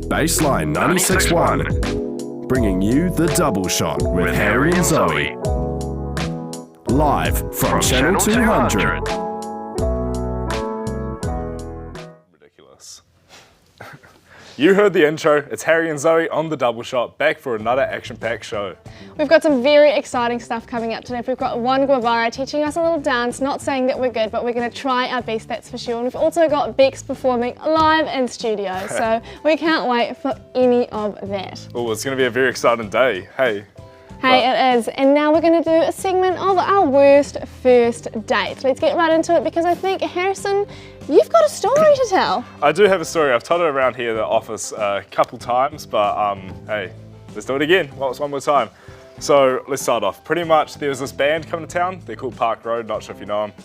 Bassline 96.1, bringing you The Double Shot with Harry and Zoe. Live from Channel 200. Ridiculous. You heard the intro. It's Harry and Zoe on The Double Shot, back for another action-packed show. We've got some very exciting stuff coming up today. We've got Juan Guevara teaching us a little dance, not saying that we're good, but we're going to try our best, that's for sure. And we've also got Bex performing live in studio, so we can't wait for any of that. Oh, it's going to be a very exciting day. Hey, it is. And now we're going to do a segment of our worst first date. Let's get right into it because I think, Harrison, you've got a story to tell. I do have a story. I've told it around here at the office a couple times, but hey, let's do it again. Well, it's one more time. So let's start off. Pretty much there was this band coming to town. They're called Park Road, not sure if you know them.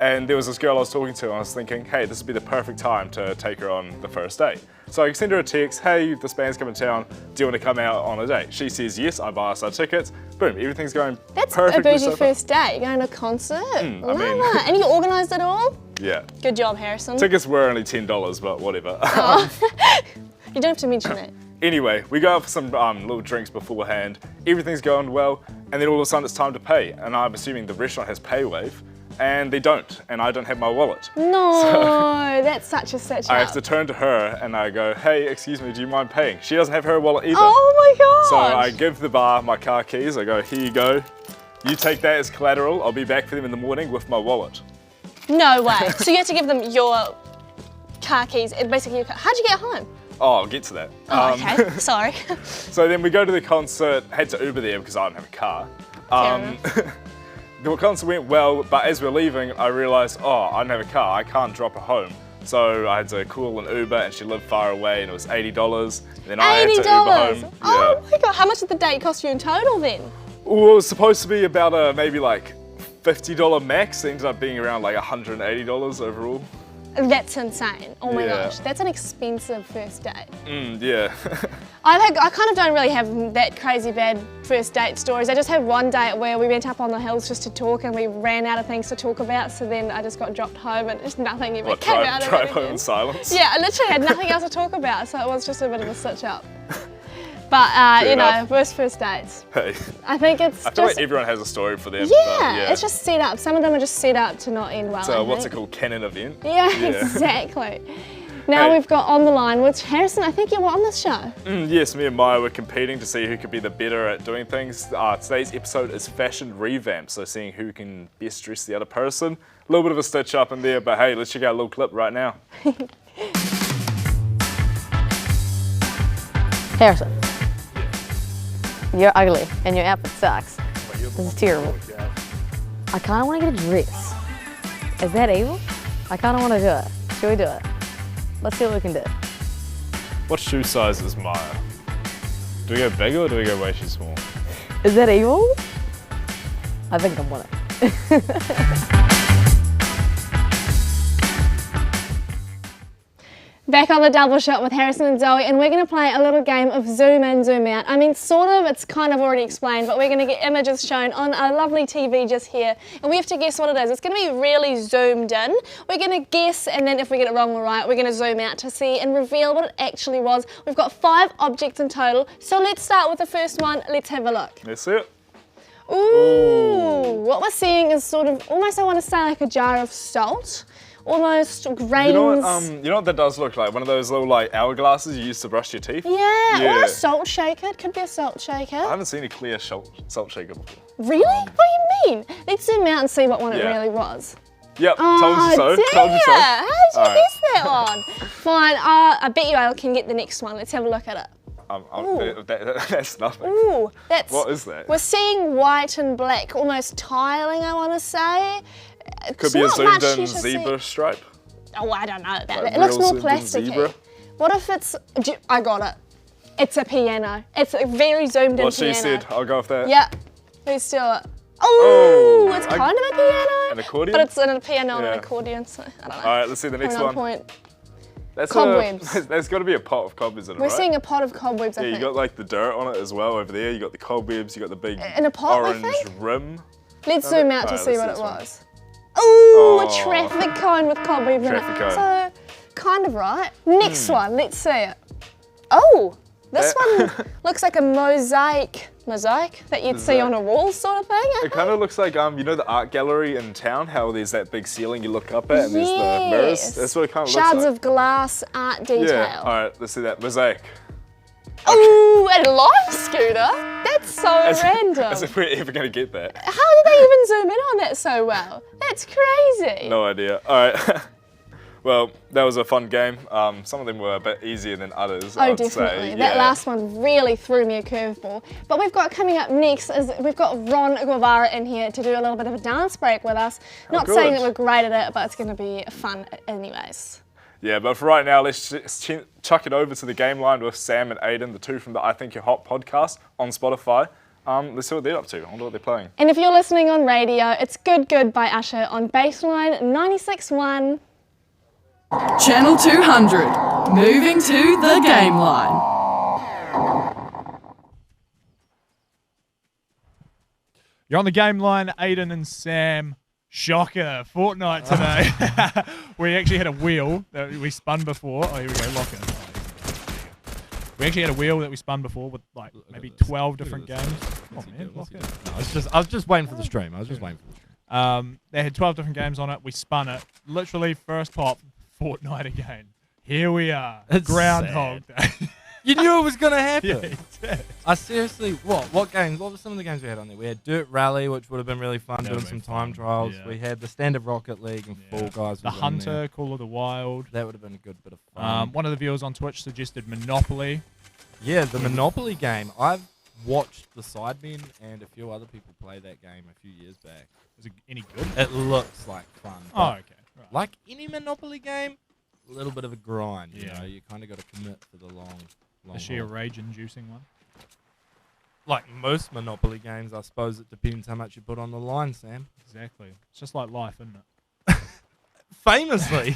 And there was this girl I was talking to and I was thinking, hey, this would be the perfect time to take her on the first date. So I send her a text, hey, this band's coming to town, do you want to come out on a date? She says yes, I buy us our tickets, boom, everything's going perfectly. That's a bougie first date, going to a concert. Love it. And you organised it all? Yeah. Good job, Harrison. Tickets were only $10, but whatever. Oh. You don't have to mention it. Anyway, we go out for some little drinks beforehand, everything's going well, and then all of a sudden it's time to pay, and I'm assuming the restaurant has PayWave, and they don't, and I don't have my wallet. No, that's such a situation. I have to turn to her and I go, hey, excuse me, do you mind paying? She doesn't have her wallet either. Oh my god! So I give the bar my car keys, I go, here you go. You take that as collateral, I'll be back for them in the morning with my wallet. No way. So you have to give them your car keys, and basically your car. How'd you get home? Oh, I'll get to that. Oh, okay, sorry. So then we go to the concert, had to Uber there because I don't have a car. The concert went well, but as we're leaving, I realised, oh, I don't have a car, I can't drop her home. So I had to call an Uber and she lived far away and it was $80. And then I had to Uber home. Oh my god, how much did the date cost you in total then? Well, it was supposed to be about a maybe like $50 max, it ended up being around like $180 overall. That's insane. Oh my gosh, that's an expensive first date. Yeah. I kind of don't really have that crazy bad first date stories. I just had one date where we went up on the hills just to talk and we ran out of things to talk about, so then I just got dropped home and just nothing even came out of it. Drive home in silence? Yeah, I literally had nothing else to talk about, so it was just a bit of a stitch up. But, you know, worst first dates. Hey. I think it's I feel like everyone has a story for them. Yeah, it's just set up. Some of them are just set up to not end well. So what's it called, canon event? Yeah, exactly. Now we've got on the line, which Harrison, I think you were on this show. Yes, me and Maya were competing to see who could be the better at doing things. Today's episode is fashion revamp, so seeing who can best dress the other person. A little bit of a stitch up in there, but hey, let's check out a little clip right now. Harrison. You're ugly and your outfit sucks. This is terrible. I kind of want to get a dress. Is that evil? I kind of want to do it. Should we do it? Let's see what we can do. What shoe size is Maya? Do we go big or do we go way too small? Is that evil? I think I'm on it. Back on the double shot with Harrison and Zoe, and we're going to play a little game of zoom in, zoom out. I mean, sort of, it's kind of already explained, but we're going to get images shown on a lovely TV just here, and we have to guess what it is. It's going to be really zoomed in. We're going to guess, and then if we get it wrong or right, we're going to zoom out to see and reveal what it actually was. We've got 5 objects in total, so let's start with the first one. Let's have a look. Let's see it. Ooh, what we're seeing is sort of, almost I want to say like a jar of salt. Almost grains. You know what that does look like? One of those little like hourglasses you use to brush your teeth? Yeah, or a salt shaker. It could be a salt shaker. I haven't seen a clear salt shaker before. Really? What do you mean? Let's zoom out and see what one it really was. Yep, told you so. Dear. Told you so. How did you guess that one? Fine, I bet you I can get the next one. Let's have a look at it. That's nothing. Ooh, what is that? We're seeing white and black, almost tiling, I want to say. Could be a zoomed in zebra stripe. Oh, I don't know about that. It looks more plasticky. What if it's, I got it. It's a piano. It's a very zoomed in piano. What she said, I'll go with that. Yeah, let's do it. Oh, it's kind of a piano. An accordion? But it's a piano and an accordion, so I don't know. All right, let's see the next one. Point. That's cobwebs. There's got to be a pot of cobwebs in it, We're seeing a pot of cobwebs, I think. Yeah, you got like the dirt on it as well over there. You got the cobwebs, you got the big orange rim. Let's zoom out to see what it was. Ooh, a traffic cone with cobwebs in it. Traffic cone. So, Kind of right. Next one, let's see it. Oh, this one looks like a mosaic that you'd see on a wall sort of thing. It kind of looks like, you know the art gallery in town, how there's that big ceiling you look up at and there's the mirrors? That's what it kind of looks like. Shards of glass art detail. Yeah, all right, let's see that. Mosaic. Oh, a live scooter? That's so random. As if we're ever going to get that. How did they even zoom in on that so well? That's crazy. No idea. All right. Well, that was a fun game. Some of them were a bit easier than others, Oh, definitely. That last one really threw me a curveball. But we've got coming up next is we've got Ron Guevara in here to do a little bit of a dance break with us. Not saying that we're great at it, but it's going to be fun anyways. Yeah, but for right now, let's just chuck it over to the Gameline with Sam and Aidan, the two from the I Think You're Hot podcast on Spotify. Let's see what they're up to. I wonder what they're playing. And if you're listening on radio, it's Good Good by Usher on Bassline 96.1. Channel 200, moving to the Gameline. You're on the Gameline, Aidan and Sam. Shocker, Fortnite today. We actually had a wheel that we spun before. Oh, here we go, lock it. We actually had a wheel that we spun before with like maybe 12 different games. Oh man, lock it. No, I was just waiting for the stream. They had 12 different games on it. We spun it. Literally first pop, Fortnite again. Here we are. It's Groundhog Day. You knew it was going to happen. Yeah, it did. I seriously, what games? What were some of the games we had on there? We had Dirt Rally, which would have been really fun, doing some time trials. Yeah. We had the standard Rocket League and Fall Guys. The Hunter, Call of the Wild. That would have been a good bit of fun. One of the viewers on Twitch suggested Monopoly. Yeah, the Monopoly game. I've watched the Sidemen and a few other people play that game a few years back. Is it any good? It looks like fun. Oh, okay. Right. Like any Monopoly game, a little bit of a grind. You Yeah. know, you kind of got to commit for the long Is she a haul. rage-inducing one? Like most Monopoly games, I suppose it depends how much you put on the line, Sam. Exactly. It's just like life, isn't it? Famously,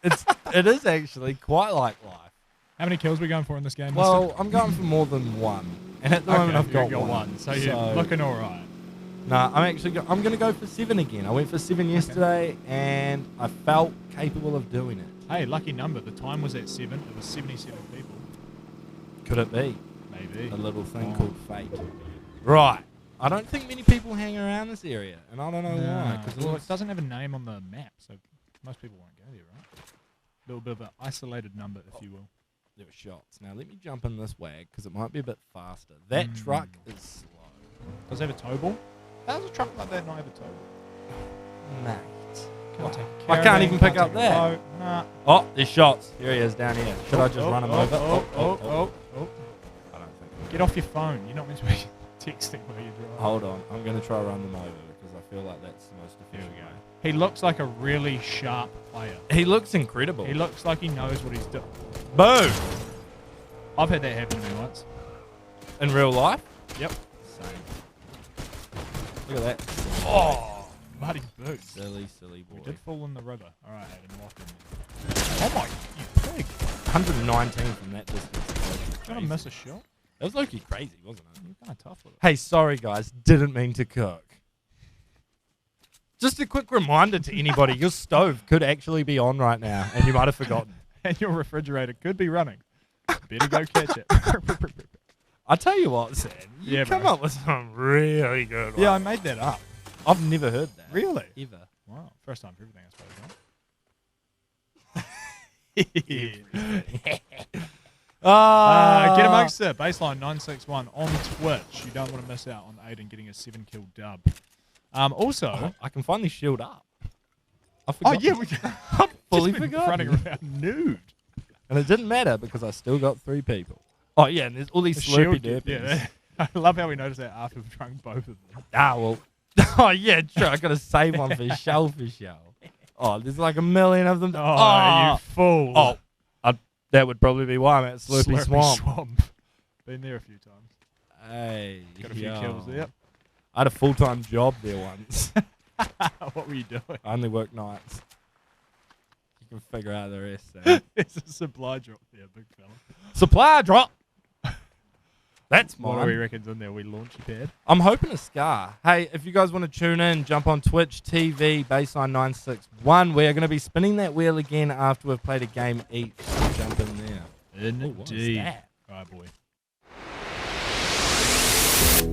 it is actually quite like life. How many kills are we going for in this game? Well, I'm going for more than one, and at the moment I've got one. So you're looking all right. No, I'm going to go for 7 again. I went for 7 yesterday, and I felt capable of doing it. Hey, lucky number. The time was at 7. It was 77 people. Could it be? Maybe. A little thing called fate. Right. I don't think many people hang around this area, and I don't know why. Well, it doesn't have a name on the map, so most people won't go there, right? A little bit of an isolated number, if you will. There were shots. Now, let me jump in this wag, because it might be a bit faster. That truck is slow. Does it have a tow ball? How does a truck like that not have a tow ball? Mate. I can't even pick up that. Nah. Oh, there's shots. Here he is down here. Should I just run him over? Oh. I don't think. Get off your phone. You're not meant to be texting while you're driving. Hold on. I'm going to try run them over because I feel like that's the most efficient way. He looks like a really sharp player. He looks incredible. He looks like he knows what he's doing. Boom! I've had that happen to me once. In real life? Yep. Same. Look at that. Oh, muddy boots. Silly boy. We did fall in the river. All right, Hayden, lock in. Oh my, you pig. 119 from that distance. Trying to miss a shot? That was low-key crazy, wasn't it? You're kind of tough with it. Hey, sorry guys. Didn't mean to cook. Just a quick reminder to anybody, your stove could actually be on right now, and you might have forgotten. And your refrigerator could be running. Better go catch it. I tell you what, Sam, you Yeah, come bro. up with some really good ones. Yeah, I made that up. I've never heard that. Really? Ever. Wow. First time for everything, I suppose, huh? Get amongst it. Bassline 961 on Twitch. You don't want to miss out on Aidan getting a 7-kill dub. Also, I can finally shield up. I oh forgot. yeah, we can. fully Just been forgotten. running around nude. And it didn't matter because I still got 3 people. Oh yeah, and there's all these slurpy derpies. Yeah, I love how we noticed that after we've drunk both of them. Ah, well. Oh yeah, true. I got to save one for shellfish. Oh, there's like a million of them. Oh, you fool! Oh, that would probably be why I'm at Slurpy Swamp. Been there a few times. Hey, Got a few kills there. I had a full-time job there once. What were you doing? I only work nights. You can figure out the rest. Sam. It's a supply drop there, big fella. Supply drop. That's What do we mine. reckon's in there? We launchy pad. I'm hoping a scar. Hey, if you guys want to tune in, jump on Twitch TV, Bassline 961. We're going to be spinning that wheel again after we've played a game each. Jump in there. What is that? Oh boy.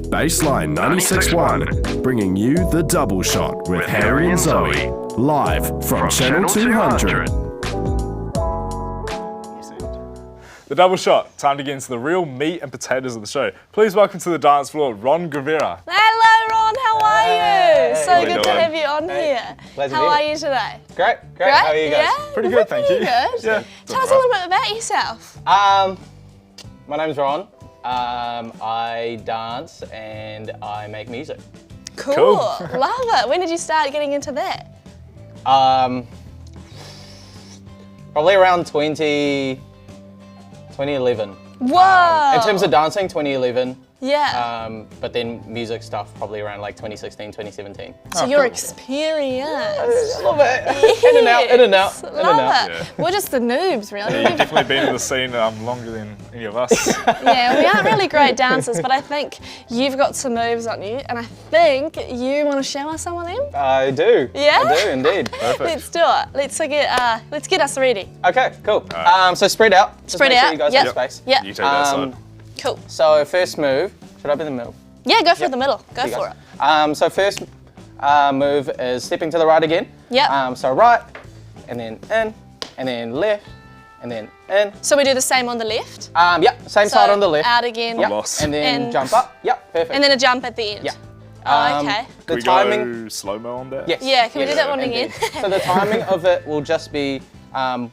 Bassline 96.1, bringing you the double shot with Harry and Zoe, live from Channel 200. The double shot. Time to get into the real meat and potatoes of the show. Please welcome to the dance floor, Ron Guevara. Hello, Ron. How are you? So What are you good to doing? have you on here. Glad to How be are here. you today? Great. How are you guys? Yeah, Pretty we're good, thank you. Good. Yeah. Tell us a little bit about yourself. My name's Ron. I dance and I make music. Cool. Love it. When did you start getting into that? Probably around 2011. Whoa. In terms of dancing, 2011. Yeah. But then music stuff probably around like 2016, 2017. So you're experienced. A little bit. In and out, in and out, in and Love out. it. Yeah. We're just the noobs, really. Yeah, you've definitely been in the scene longer than any of us. Yeah, we aren't really great dancers, but I think you've got some moves on you, and I think you want to show us some of them. I do. Yeah? I do indeed. Let's do it. Let's get us ready. Okay, cool. Alright. So spread out. Just Spread make sure out. you guys Yep. have space. Yeah. You take that side. Cool. So first move, should I be in the middle? Yeah, go for the middle. Go You for it. guys. So first move is stepping to the right again. Yep. So right, and then in, and then left, and then in. So we do the same on the left. Yep, same side on the left. Out again. Yep. Lost. And then In. jump up. Yep, perfect. And then a jump at the end. yeah. Oh, okay. Can The we timing. go slow-mo on that? Yes. Yeah, can we do yes, that one indeed. again? So the timing of it will just be 1,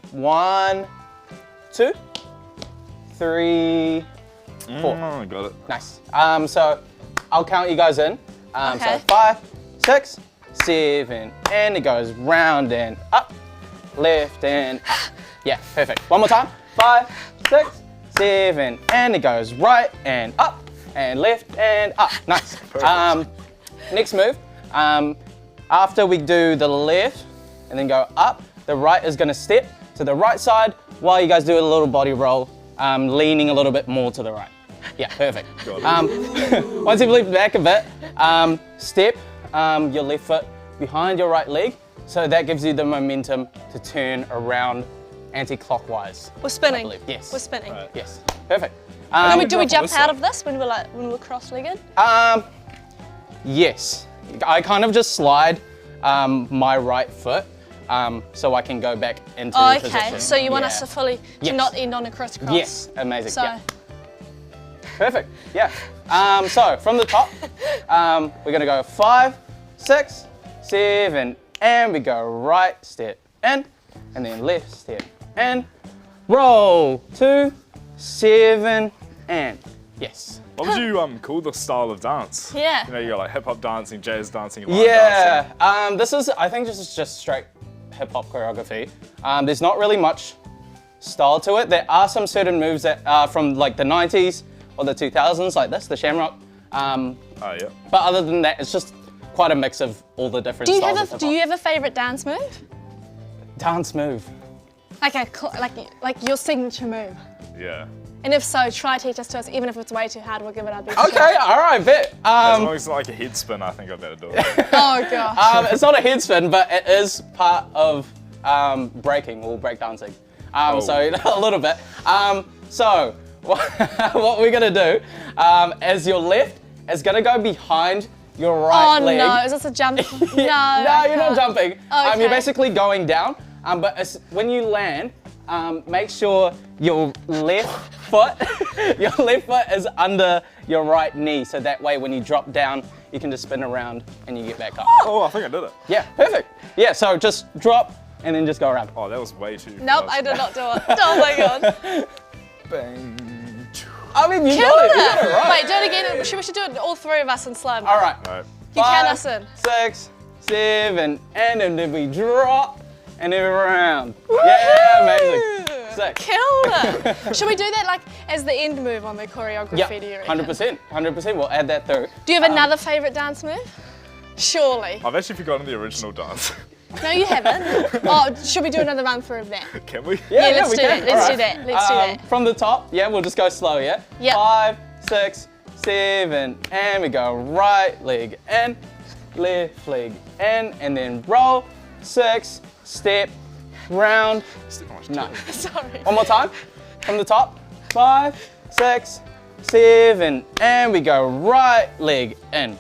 2, 3, 4. Oh, got it. Nice. So I'll count you guys in. Okay. So 5, 6, 7, and it goes round and up, left and up. Yeah, perfect. One more time. 5, 6, 7, and it goes right and up and left and up. Nice. Next move. After we do the left and then go up, the right is going to step to the right side while you guys do a little body roll, leaning a little bit more to the right. Yeah, perfect. Once you've leaned back a bit, step your left foot behind your right leg, so that gives you the momentum to turn around anti-clockwise. We're spinning. I believe. Yes. We're spinning. Yes, perfect. Do we jump this out side. of this when we're cross-legged? Yes, I kind of just slide my right foot so I can go back into Oh, the okay. position. So you want us Yeah. to fully Yes. not end on a crisscross? Yes, amazing. So Yeah. Perfect. Yeah. So from the top, we're gonna go 5, 6, 7, and we go right step in, and then left step in, roll 2, 7, and yes. What would you call the style of dance? Yeah. You know, you got like hip-hop dancing, jazz dancing, line dancing. Yeah. I think this is just straight hip hop choreography. There's not really much style to it. There are some certain moves that are from like the 90s or the 2000s, like this, the Shamrock. Oh, yeah. But other than that, it's just quite a mix of all the different styles of hip-hop. Do you have a favourite dance move? Dance move. Like like your signature move. Yeah. And if so, try teach us to us. Even if it's way too hard, we'll give it our best Okay, shot. all right, bet. As long as it's not like a head spin, I think I better do it. Oh gosh. It's not a head spin, but it is part of breaking or break dancing. So a little bit. So what we're gonna do is your left is gonna go behind your right Oh leg. no, is this a jump? No. No, you're not jumping. Okay. You're basically going down. But when you land, make sure your left foot is under your right knee, so that way when you drop down, you can just spin around and you get back up. Oh, I think I did it. Yeah, perfect. Yeah, so just drop and then just go around. Oh, that was way too Nope, I did not do it. Oh my god. Bang. I mean, you Killed got it. You it. got it right. Wait, do it again. We should do it all three of us in slow mo. All right. All right. You count 5, us in. 6, 7, and then we drop and then around. Yeah, amazing. Sick. Killed it. Should we do that like as the end move on the choreography? Yeah, Do you reckon? 100%. We'll add that through. Do you have another favourite dance move? Surely. I've actually forgotten the original dance. No, you haven't. Oh, should we do another run through of that? Can we? Yeah, let's we do can. that. Let's All do that. Let's do that. From the top, yeah, we'll just go slow, yeah? Yep. 5, 6, 7, and we go right leg in, left leg in, and then roll, 6, step, round, no. Sorry. One more time, from the top, 5, 6, 7, and we go right leg in,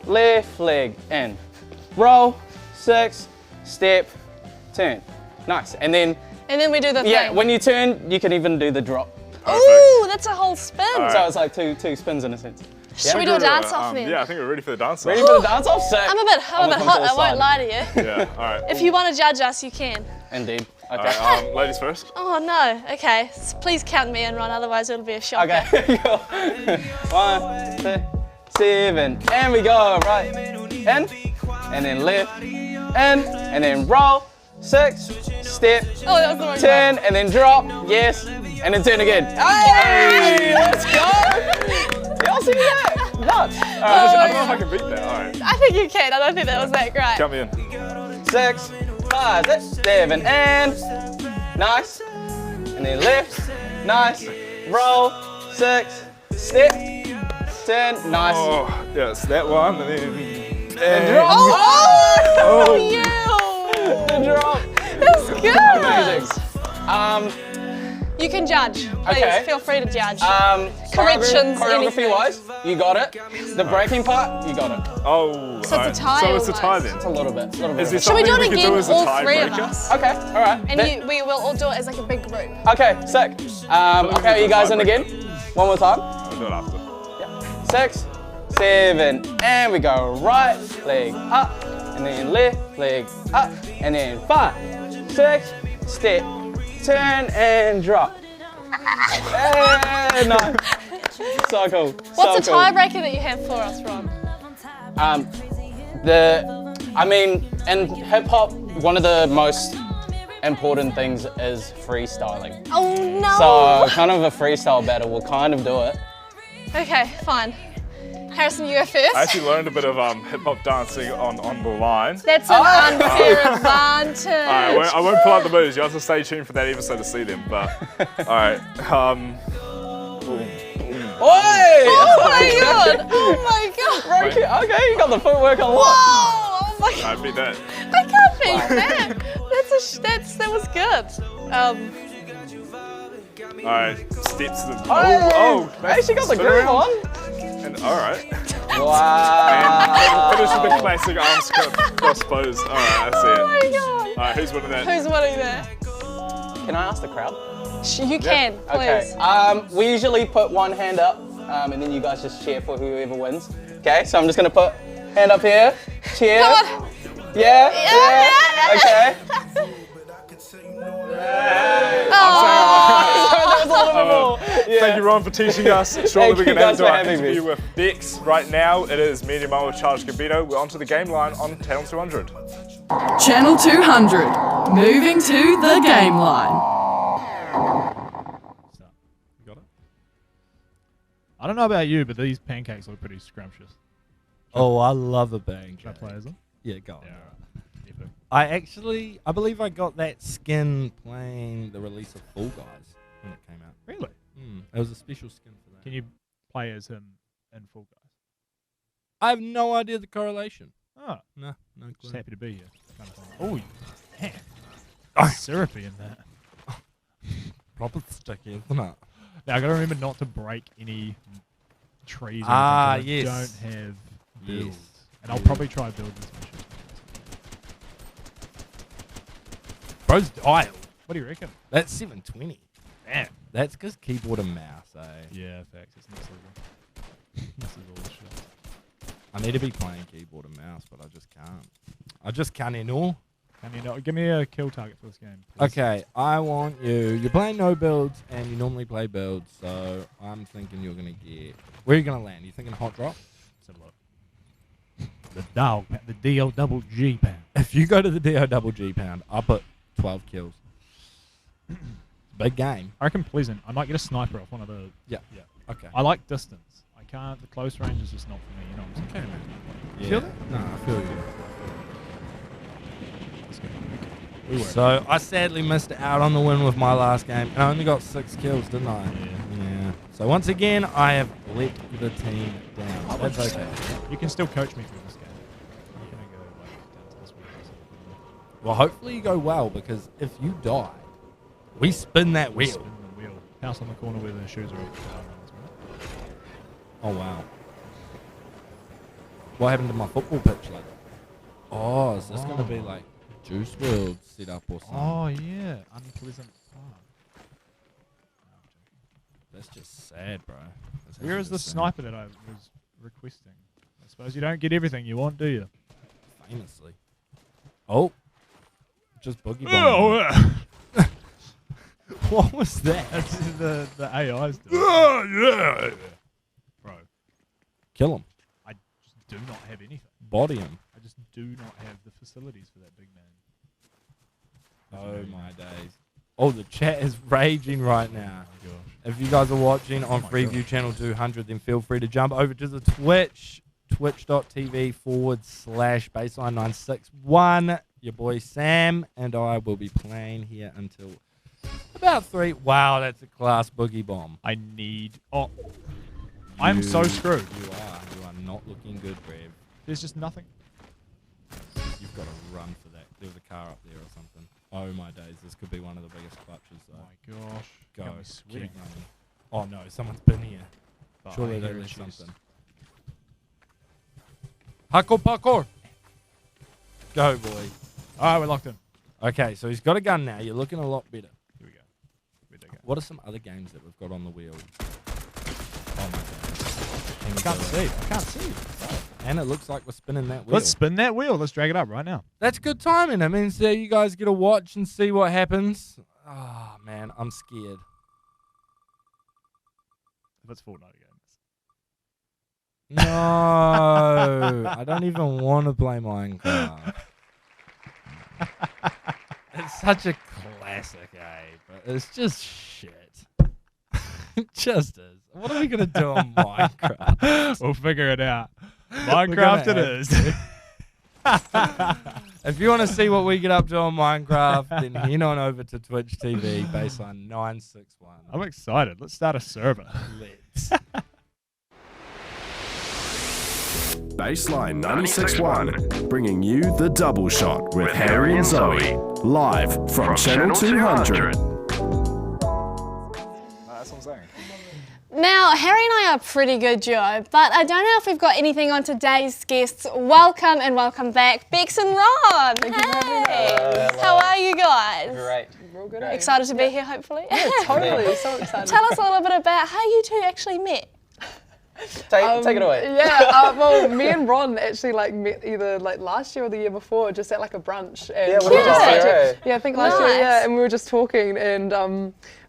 left leg in, roll, 6, step, turn. Nice, and then we do the yeah, thing. when you turn, you can even do the drop. Ooh, that's a whole spin. So it's like two spins in a sense. Should we do a dance off then? Yeah, I think we're ready for the dance off. Ready for the dance off? Sick. I'm a bit hot, I won't lie to you. Yeah, all right. If you want to judge us, you can. Indeed. All Okay. right, ladies first. Oh no, okay. Please count me in, Ron, otherwise it'll be a shock. Okay. Go. 1, 2, 7, and we go right in, and then left, in, and then roll, 6, step, Oh, that was the wrong turn, and then drop, yes, and then turn again. Hey, let's go! Y'all see that? Nuts. All I right. don't know if I can beat that. All right, I think you can. I don't think that was that great. count me in. 6, 5, 6, 7, and nice, and then left, nice, roll, 6, step, turn, nice. Oh, yeah, it's that one, and then Drop. Oh, you! The drop. That's good. Amazing. You can judge. Please Okay. feel free to judge. Corrections, Corrections, anything. choreography-wise, you got it. The breaking part, you got it. oh, So it's a tie So it's a tie almost. then. It's a little bit. Is there Of it. Should we something do it we can again, do as a all three of tiebreaker? us? Okay, all right. And we will all do it as like a big group. Okay, sick. Okay, are you guys in again? One more time. I'll do it after. 6, 7, and we go right leg up, and then left leg up, and then 5, 6, step, turn, and drop. Hey, nice. So cool. What's so a cool. tiebreaker that you have for us, Ron? In hip hop, one of the most important things is freestyling. Oh no! So kind of a freestyle battle, we'll kind of do it. Okay, fine. Harrison, you go first. I actually learned a bit of hip hop dancing on the line. That's an unfair advantage. I won't pull out the moves. You have to stay tuned for that episode to see them. But all right. Oi! Oh my god! Oh my god! Okay, you got the footwork on lock. Whoa! Oh my I god! beat that. I can't beat that. That was good. All right. Steps to the. Hey, she got the spin groove around. on. And all right. Wow. And finish with the classic arms cross pose. All right, I see it. Oh my god! All right, who's winning that? Who's winning that? Can I ask the crowd? You can, please. Okay. We usually put one hand up, and then you guys just cheer for whoever wins. Okay, so I'm just gonna put hand up here, cheer. Come on. Yeah. Okay. Thank you, Ron, for teaching us. Shortly, we're going to guys do for our having me. interview with Bex. Right now, it is me and your mum with Charles Gambino. We're onto the game line on Channel 200. Channel 200, moving to the game line. You got it? I don't know about you, but these pancakes look pretty scrumptious. Oh, I love a bang. Should I play as them? Yeah, go on. Yeah, alright. Epic. I believe I got that skin playing the release of Fall Guys when it came out. Really? It was a special skin for that. Can you play as him in Fall Guys? I have no idea the correlation. Oh, No just clue. happy to be here. Kind of thing. Oh, yeah. Syrupy in that. Proper sticky, isn't it? Now I gotta remember not to break any trees. Ah, or anything, 'cause I yes. don't have Yes. builds, and I'll probably try build this mission. Bro's dialed. What do you reckon? That's 720. Damn. That's because keyboard and mouse, eh? Yeah, facts. It's next level. This is all shit. I need to be playing keyboard and mouse, but I just can't. I just can't anymore. Can you not give me a kill target for this game? Please? Okay, I want you. You're playing no builds, and you normally play builds, so I'm thinking you're gonna get. Where are you gonna land? You thinking hot drop? Let's have a look. The DO double G pound. If you go to the DO double G pound, I'll put 12 kills. Big game. I reckon Pleasant. I might get a sniper off one of the. Yeah. Okay. I like distance. I can't. The close range is just not for me. You know what I'm saying? Okay, man. You feel that? No, I feel you. Let's go. We work. So I sadly missed out on the win with my last game, and I only got 6 kills, didn't I? Yeah. Yeah. So once again, I have let the team down. That's okay. You can still coach me through this game. I'm gonna go down to this week or something. Well, hopefully you go well, because if you die, we spin that wheel. Spin the wheel. House on the corner where the shoes are at. Oh, wow. What happened to my football pitch later? Oh, is this going to be like Juice WRLD set up or something? Oh, yeah. Unpleasant Park. That's just sad, bro. Where is the sniper that I was requesting? I suppose you don't get everything you want, do you? Famously. Oh. Just boogie bomb. Oh, What was that? that's the AI's doing. Yeah. Bro, Kill him. I just do not have anything. Body him. I just do not have the facilities for that big man. Oh my days. Oh, the chat is raging right now. Oh my gosh. If you guys are watching on my Freeview God. Channel 200, then feel free to jump over to the Twitch, twitch.tv/Bassline961. Your boy Sam and I will be playing here until about 3. Wow, that's a class boogie bomb. I need... Oh. I'm so screwed. You are not looking good, Brev. There's just nothing. You've got to run for that. There's a car up there or something. Oh my days, this could be one of the biggest clutches Oh though. my gosh. Go, Got me keep sweating. running. Oh no, someone's been here. But Surely I they hear a left chest. something. Parkour! Go, boy. Alright, we're locked in. Okay, so he's got a gun now. You're looking a lot better. Here we go. Where'd they go? What are some other games that we've got on the wheel? Oh my god. I can't see. I can't see. And it looks like we're spinning that wheel. Let's spin that wheel. Let's drag it up right now. That's good timing. That means that you guys get to watch and see what happens. Oh man, I'm scared. If it's Fortnite again. No, I don't even want to play Minecraft. It's such a classic, but it's just shit. It just is. What are we gonna do on Minecraft? We'll figure it out. Minecraft it is. If you want to see what we get up to on Minecraft, then head on over to Twitch TV, Bassline 961. I'm excited. Let's start a server. Let's. Bassline 96.1, bringing you the double shot with Harry and Zoe, live from Channel 200. That's what I'm saying. Now, Harry and I are a pretty good duo, but I don't know if we've got anything on today's guests. Welcome and welcome back, Bex and Ron. Hey, how are you guys? Great. We're all good. Excited to be here, hopefully. Yeah, totally. So excited. Tell us a little bit about how you two actually met. Take it away. Yeah, well, me and Ron actually met either last year or the year before, just at a brunch. And Yeah, we were just here. Yeah, I think last year. Nice. Yeah, and we were just talking, and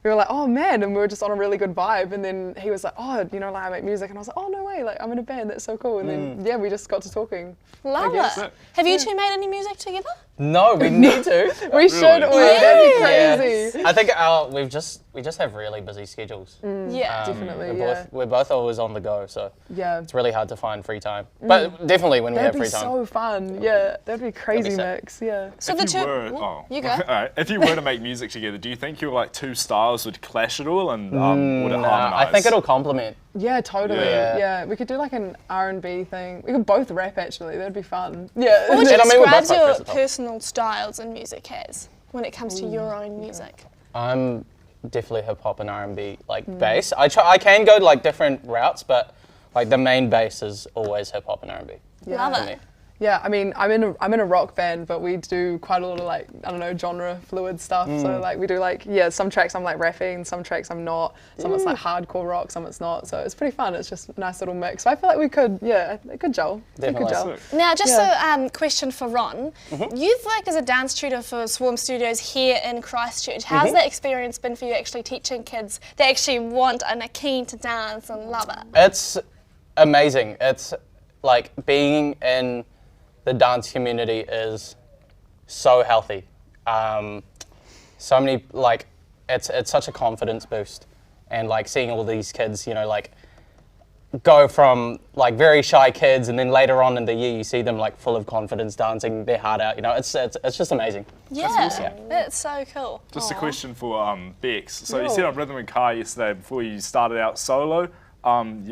we were like, oh man, and we were just on a really good vibe. And then he was like, oh, I make music, and I was like, oh no way, I'm in a band. That's so cool. And then yeah, we just got to talking. Love it. Have you two made any music together? No, we need to. We should. That'd be crazy. Yeah. I think we just have really busy schedules. Yeah. Definitely, We're both always on the go, so Yeah. it's really hard to find free time. But definitely when we have That'd free be time. so fun. Yeah, that'd be crazy sick. mix. Yeah. So If the you two. were, You go. Alright, if you were to make music together, do you think your two styles would clash at all, and would it harmonise? I think it'll complement. Yeah, totally. Yeah. Yeah, we could do an R&B thing. We could both rap actually. That'd be fun. Yeah. What would you And I mean, we're describe both quite your versatile. personal styles in music as when it comes to your own music? I'm definitely hip hop and R&B bass. I can go different routes, but the main base is always hip hop and R&B. Love for me. it. Yeah, I mean, I'm in a rock band, but we do quite a lot of I don't know, genre fluid stuff. So we do some tracks I'm rapping, some tracks I'm not. Some it's hardcore rock, some it's not. So it's pretty fun. It's just a nice little mix. So I feel like we could, it could gel. It could Definitely. gel. Now, just a question for Ron. You've worked as a dance tutor for Swarm Studios here in Christchurch. How's that experience been for you actually teaching kids that actually want and are keen to dance and love it? It's amazing. It's being in the dance community is so healthy. So many it's such a confidence boost, and seeing all these kids, go from like very shy kids, and then later on in the year you see them like full of confidence, dancing their heart out. You know, it's just amazing. Yeah, that's so cool. Just a question for Bex. So you said on Rhythm and Kai yesterday before you started out solo,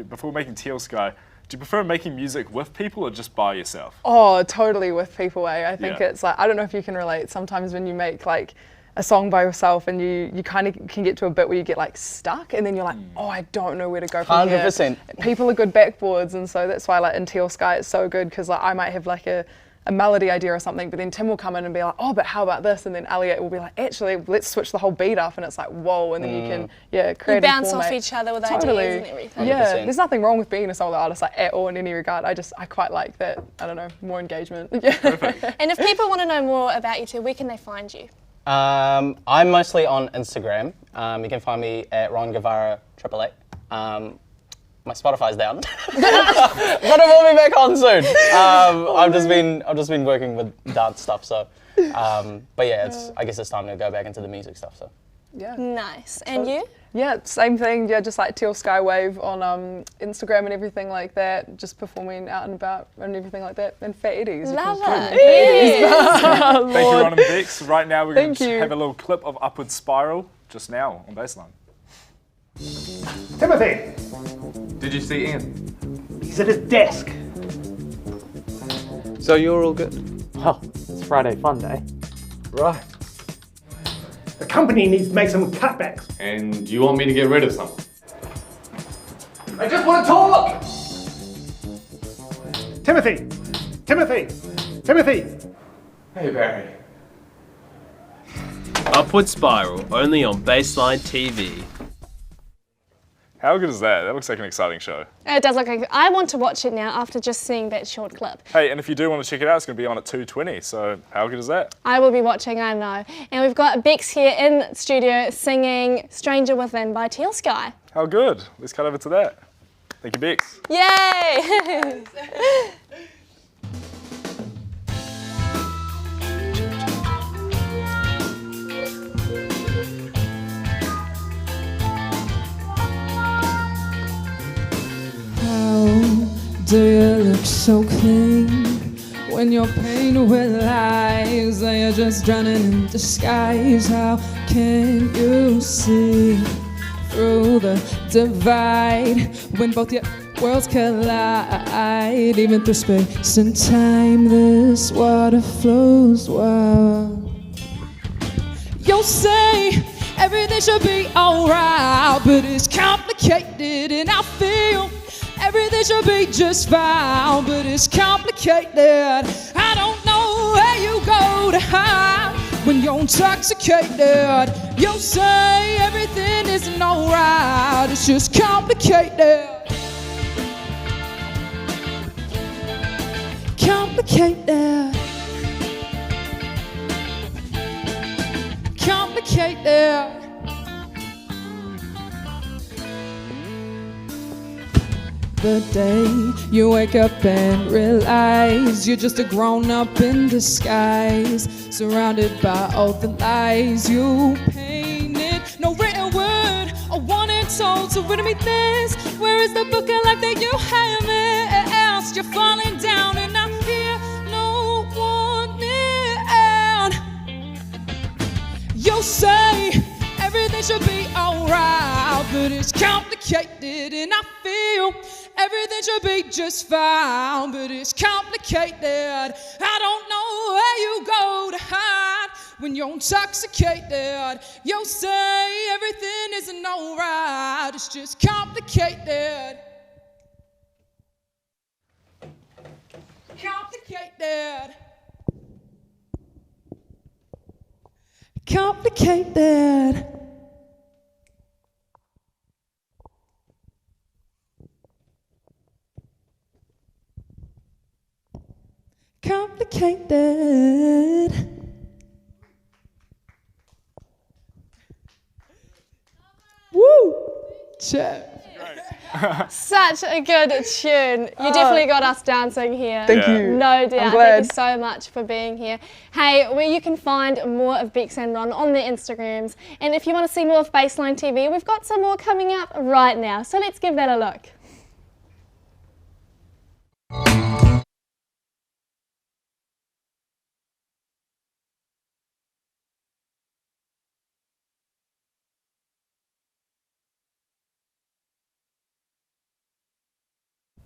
before making Teal Sky, do you prefer making music with people or just by yourself? Oh, totally with people. I think it's like, I don't know if you can relate. Sometimes when you make like a song by yourself and you kind of can get to a bit where you get like stuck, and then you're like, oh, I don't know where to go from 100%. here. People are good backboards, and so that's why like in Teal Sky it's so good, because like I might have like a melody idea or something, but then Tim will come in and be like, oh, but how about this? And then Elliot will be like, actually, let's switch the whole beat up, and it's like, whoa, and then you can, create You bounce off each other with ideas and everything. Yeah, there's nothing wrong with being a solo artist like at all in any regard. I quite like that, I don't know, more engagement. And if people want to know more about you two, where can they find you? I'm mostly on Instagram. You can find me at Ron Guevara 888. My Spotify's down, but it will be back on soon. I've just been working with dance stuff, so. But yeah, I guess it's time to go back into the music stuff. So. Yeah. Nice. And you? Yeah, same thing. Yeah, just like Teal Sky Wave on Instagram and everything like that. Just performing out and about and everything like that. And Fat Eddies. Love it. Thank you, Ron and Bex. Right now we're going to have a little clip of Upward Spiral just now on Bassline. Timothy! Did you see Ian? He's at his desk. So you're all good? Well, it's Friday fun day. Right. The company needs to make some cutbacks. And you want me to get rid of someone? I just want to talk! Timothy! Timothy! Timothy! Hey, Barry. Upward Spiral, only on Bassline TV. How good is that? That looks like an exciting show. It does look like I want to watch it now after just seeing that short clip. Hey, and if you do want to check it out, it's going to be on at 2:20, so how good is that? I will be watching, I know. And we've got Bex here in studio singing Stranger Within by Teal Sky. How good. Let's cut over to that. Thank you, Bex. Yay! Do you look so clean when your pain with lies and you're just drowning in disguise? How can you see through the divide when both your worlds collide? Even through space and time, this water flows wild. You'll say everything should be alright, but it's complicated, and I feel everything should be just fine, but it's complicated. I don't know where you go to hide when you're intoxicated. You'll say everything isn't alright, it's just complicated. Complicated. Complicated. The day you wake up and realize you're just a grown-up in disguise, surrounded by all the lies you painted. No written word or wanted told, so riddle me this. Where is the book of life that you haven't asked? You're falling down and I hear no one near. You'll say everything should be alright, but it's complicated, and I feel everything should be just fine, but it's complicated. I don't know where you go to hide when you're intoxicated. You'll say everything isn't alright, it's just complicated. Complicated. Complicated. Complicated. Woo! Check. Such a good tune. You definitely got us dancing here. Thank you. No doubt. I'm glad. Thank you so much for being here. Hey, where you can find more of Bex and Ron on their Instagrams. And if you want to see more of Bassline TV, we've got some more coming up right now. So let's give that a look.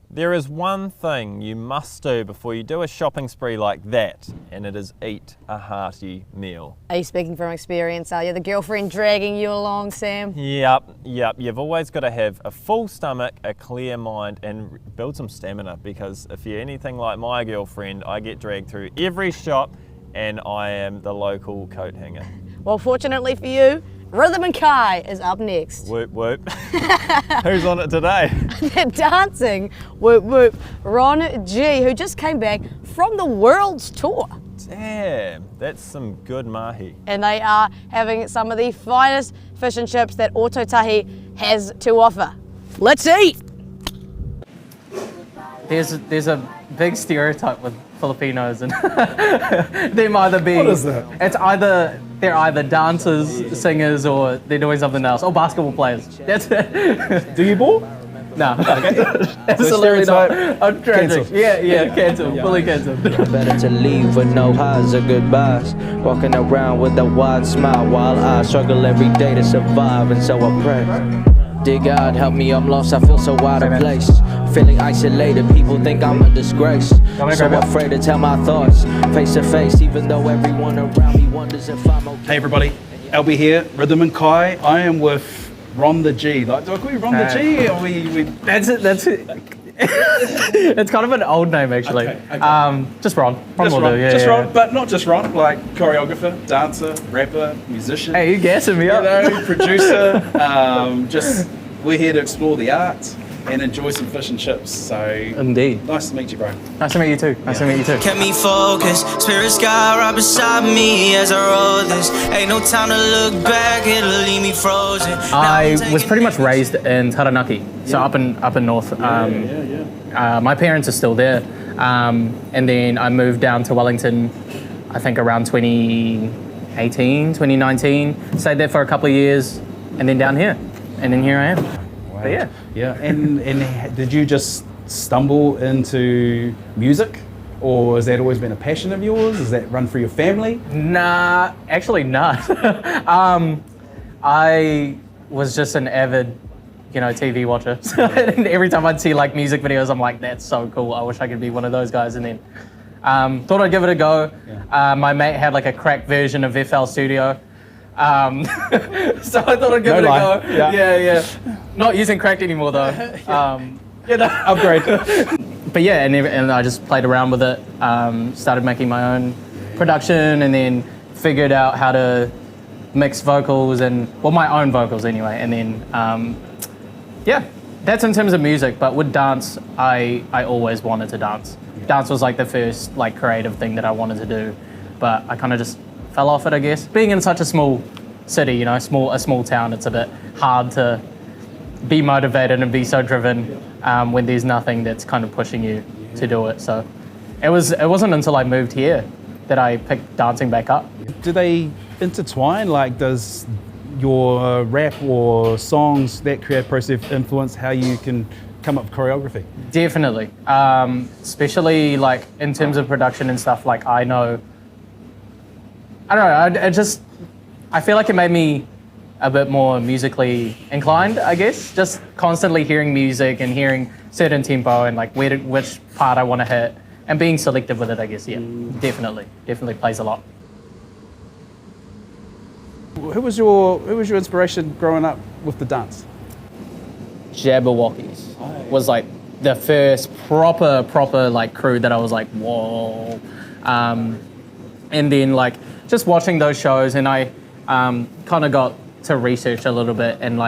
There is one thing you must do before you do a shopping spree like that, and it is eat a hearty meal. Are you speaking from experience, are you? The girlfriend dragging you along, Sam? Yep. You've always got to have a full stomach, a clear mind, and build some stamina, because if you're anything like my girlfriend, I get dragged through every shop and I am the local coat hanger. Well, fortunately for you, Rhythm and Kai is up next. Whoop whoop. Who's on it today? They're dancing. Whoop whoop. Ron G, who just came back from the World's Tour. Damn, that's some good mahi. And they are having some of the finest fish and chips that Ototahi has to offer. Let's eat! There's a big stereotype with Filipinos and them either being... What is that? It's either, they're either dancers, singers, or they're doing something else, or basketball players. That's it. Do you ball? No. Okay. Absolutely not. I'm tragic. Cancel. Yeah, cancel. Fully cancel. Better to leave with no highs or goodbyes. Walking around with a wide smile while I struggle every day to survive, and so I pray. Dear God, help me, I'm lost, I feel so out of place. Feeling isolated, people think I'm a disgrace. So afraid to tell my thoughts face to face, even though everyone around me wonders if I'm okay. Hey everybody, LB here, Rhythm and Kai. I am with Ron the G. Like, do I call you Ron the G? Or we... That's it. It's kind of an old name, actually. Okay. Just Ron. Just will Ron. do, yeah, Just yeah. Ron, but not just Ron. Like choreographer, dancer, rapper, musician. Hey, you gassing me up. You know, producer. Just we're here to explore the arts and enjoy some fish and chips. So indeed. Nice to meet you, bro. Nice to meet you too. Nice to meet you too. Kept me focused, spirit sky right beside me as I roll this. Ain't no time to look back, it'll leave me frozen. I was pretty much raised in Taranaki, so up in north. My parents are still there, and then I moved down to Wellington, I think around 2018, 2019. Stayed there for a couple of years, and then down here, and then here I am. Wow. But yeah. Yeah, and did you just stumble into music? Or has that always been a passion of yours? Does that run through your family? Nah, actually not. I was just an avid, TV watcher. And every time I'd see like music videos, I'm like, that's so cool. I wish I could be one of those guys. And then thought I'd give it a go. Yeah. My mate had like a cracked version of FL Studio. So I thought I'd give it a go. Yeah. Not using cracked anymore though. Upgrade. But yeah, and I just played around with it, started making my own production, and then figured out how to mix vocals my own vocals anyway. And then, that's in terms of music. But with dance, I always wanted to dance. Yeah. Dance was like the first creative thing that I wanted to do, but I kind of just fell off it, I guess. Being in such a small city, a small town, it's a bit hard to be motivated and be so driven when there's nothing that's kind of pushing you to do it. So it wasn't until I moved here that I picked dancing back up. Do they intertwine? Like, does your rap or songs, that creative process influence how you can come up with choreography? Definitely, especially in terms of production and stuff. I don't know, I feel like it made me a bit more musically inclined, I guess. Just constantly hearing music and hearing certain tempo and which part I want to hit and being selective with it, I guess. Yeah, definitely plays a lot. Who was your inspiration growing up with the dance? Jabberwockies was the first proper crew that I was like, whoa. And then just watching those shows, and I kind of got to research a little bit, and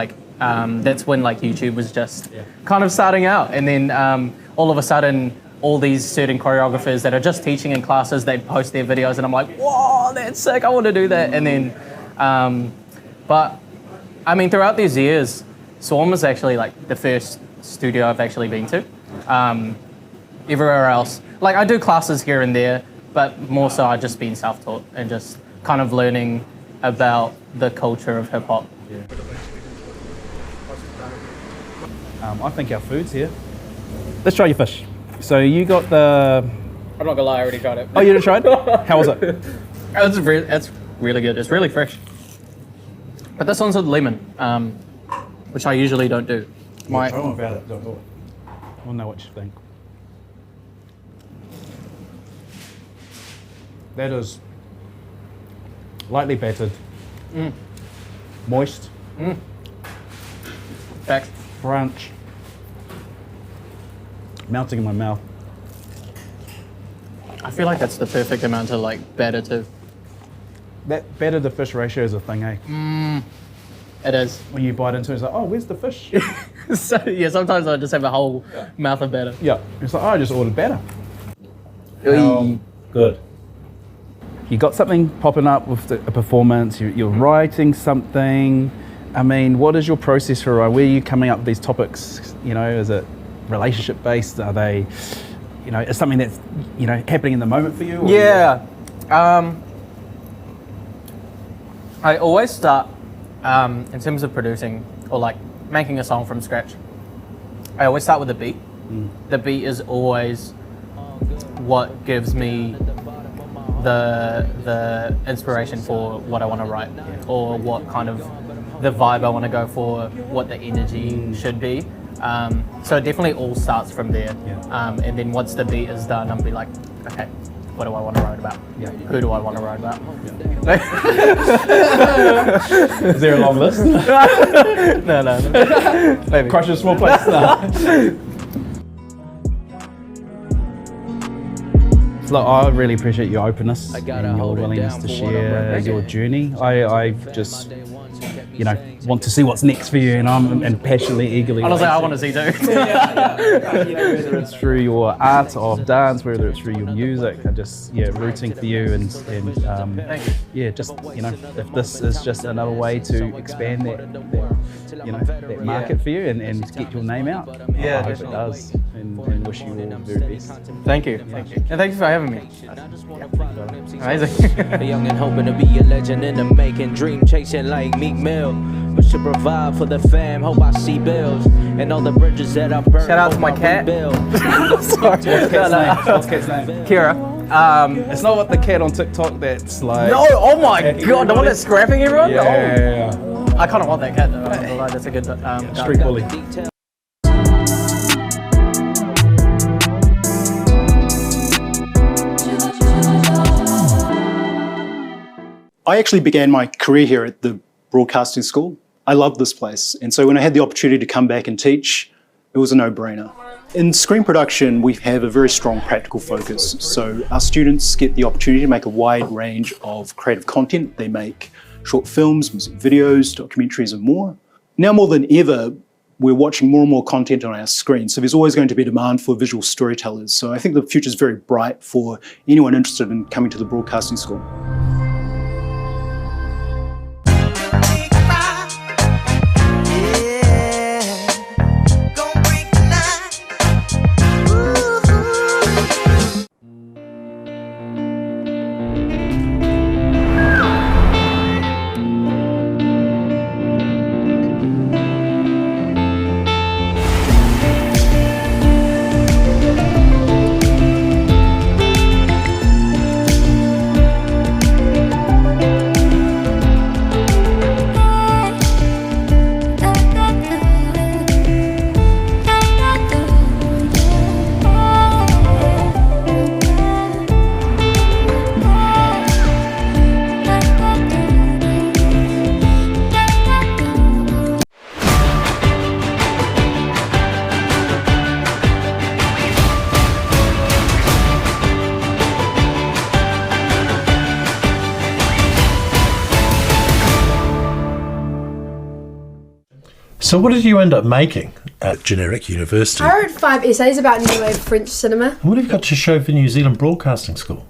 that's when YouTube was just kind of starting out. And then all of a sudden, all these certain choreographers that are just teaching in classes, they post their videos, and I'm like, whoa, that's sick, I want to do that. And then, but I mean, throughout these years, Swarm was actually the first studio I've actually been to. Everywhere else, I do classes here and there, but more so I've just been self-taught and just kind of learning about the culture of hip-hop. Yeah. I think our food's here. Let's try your fish. So you got the... I'm not gonna lie, I already tried it. Oh, you tried? How was it? It's really good. It's really fresh. But this one's with lemon, which I usually don't do. Tell them about it. Don't do it. I want to know what you think. That is lightly battered, moist, Facts. crunch, melting in my mouth. I feel like that's the perfect amount to like batter too. That batter to fish ratio is a thing, eh? It is. When you bite into it, it's like, oh, where's the fish? So yeah, sometimes I just have a whole mouth of batter. Yeah. It's like, oh, I just ordered batter. Oy. Good. You got something popping up with a performance, you're writing something. I mean, what is your process for where are you coming up with these topics? You know, is it relationship based? Are they, you know, is something that's, you know, happening in the moment for you? Or Yeah. I always start, in terms of producing or like making a song from scratch, I always start with a beat. The beat is always what gives me the inspiration for what I want to write, or what kind of the vibe I want to go for, what the energy should be. So it definitely all starts from there. And then once the beat is done, I'll be like, okay, what do I want to write about? Who do I want to write about? Is there a long list? No. Maybe. Crush a small place. No. Look, I really appreciate your openness and your willingness to share your journey. I just, you know, want to see what's next for you, and I'm passionately, eagerly. Honestly, I want to see too. Whether it's through your art of dance, whether it's through your music, I'm just rooting for you and just, you know, if this is just another way to expand that market for you and get your name out. I hope it does, and wish you all the very best. Thank you. Thank you. And thank you for having me. Amazing. Young and hoping to be a legend in the making, dream chasing like Meek Mill. But to provide for the fam, hope I see bills and all the bridges that I burn. Shout out to my cat. Sorry. What's cat's name? Kira. It's not what the cat on TikTok that's like. No, oh my god, the one that's scrapping everyone? Yeah. I kind of want that cat though. I'm not gonna lie, that's a good street bully. I actually began my career here at the broadcasting school. I love this place, and so when I had the opportunity to come back and teach, it was a no-brainer. In screen production, we have a very strong practical focus, so our students get the opportunity to make a wide range of creative content. They make short films, music videos, documentaries and more. Now more than ever, we're watching more and more content on our screen, so there's always going to be a demand for visual storytellers. So I think the future is very bright for anyone interested in coming to the broadcasting school. So what did you end up making at Generic University? I wrote 5 essays about new wave French cinema. And what have you got to show for New Zealand Broadcasting School?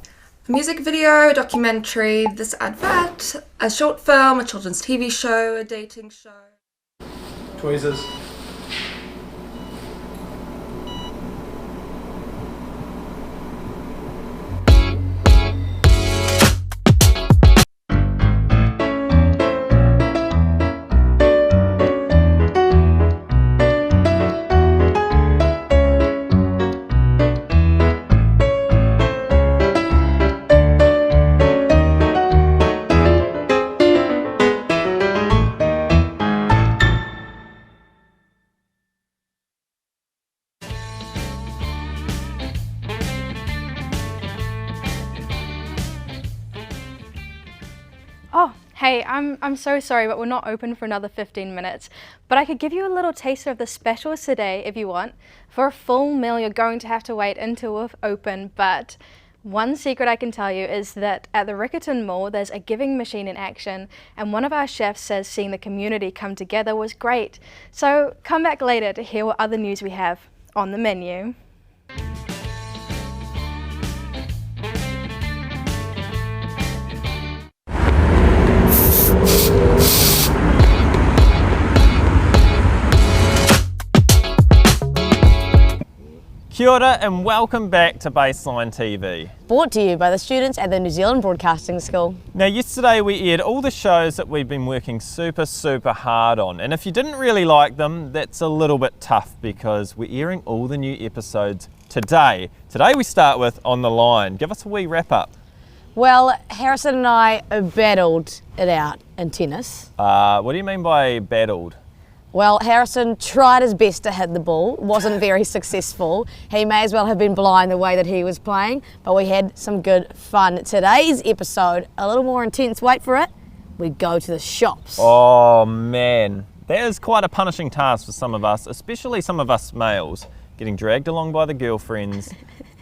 A music video, a documentary, this advert, a short film, a children's TV show, a dating show. Tweezers. Hey, I'm so sorry, but we're not open for another 15 minutes. But I could give you a little taster of the specials today if you want. For a full meal, you're going to have to wait until we're open, but one secret I can tell you is that at the Riccarton Mall, there's a giving machine in action, and one of our chefs says seeing the community come together was great. So come back later to hear what other news we have on the menu. Kia ora and welcome back to Bassline TV. Brought to you by the students at the New Zealand Broadcasting School. Now yesterday we aired all the shows that we've been working super hard on, and if you didn't really like them, that's a little bit tough because we're airing all the new episodes today. Today we start with On the Line. Give us a wee wrap up. Well, Harrison and I battled it out in tennis. What do you mean by battled? Well, Harrison tried his best to hit the ball, wasn't very successful. He may as well have been blind the way that he was playing, but we had some good fun. Today's episode, a little more intense, wait for it, we go to the shops. Oh man, that is quite a punishing task for some of us, especially some of us males. Getting dragged along by the girlfriends,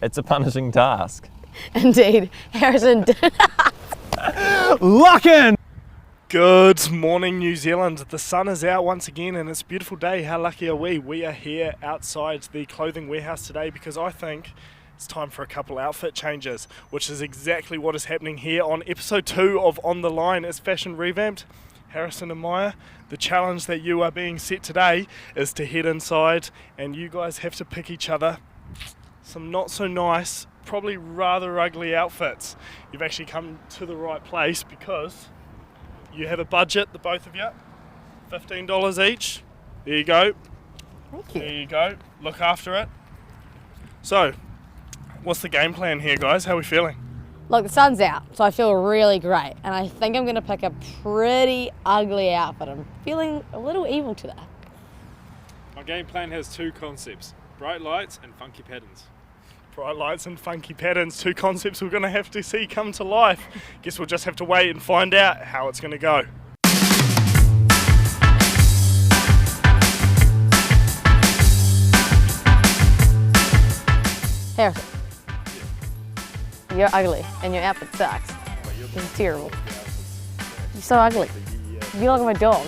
it's a punishing task. Indeed, Harrison did. Lock in! Good morning, New Zealand. The sun is out once again and it's a beautiful day. How lucky are we? We are here outside the clothing warehouse today because I think it's time for a couple outfit changes, which is exactly what is happening here on episode 2 of On the Line as Fashion Revamped. Harrison and Maya, the challenge that you are being set today is to head inside and you guys have to pick each other some not so nice, probably rather ugly outfits. You've actually come to the right place because you have a budget, the both of you, $15 each. There you go. Thank you. There you go. Look after it. So, what's the game plan here, guys? How are we feeling? Look, the sun's out, so I feel really great. And I think I'm going to pick a pretty ugly outfit. I'm feeling a little evil today. My game plan has two concepts, bright lights and funky patterns. Bright lights and funky patterns, two concepts we're going to have to see come to life. Guess we'll just have to wait and find out how it's going to go. Harrison, you're ugly and your outfit sucks. This is terrible. You're so ugly. You look like my dog.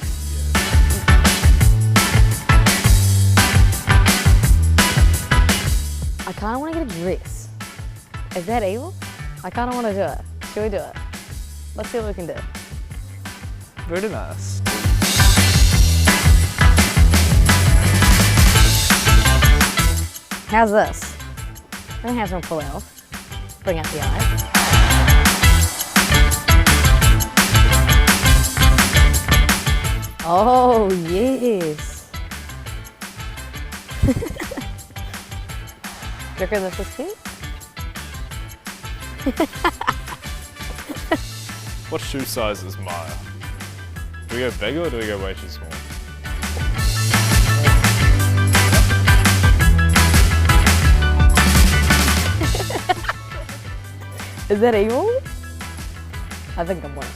I kind of want to get a dress. Is that evil? I kind of want to do it. Should we do it? Let's see what we can do. Very nice. How's this? I'm gonna have some pull out. Bring out the eyes. Oh, yes. Do you reckon this is cute? What shoe size is Maya? Do we go big or do we go way too small? Is that evil? I think I'm winning.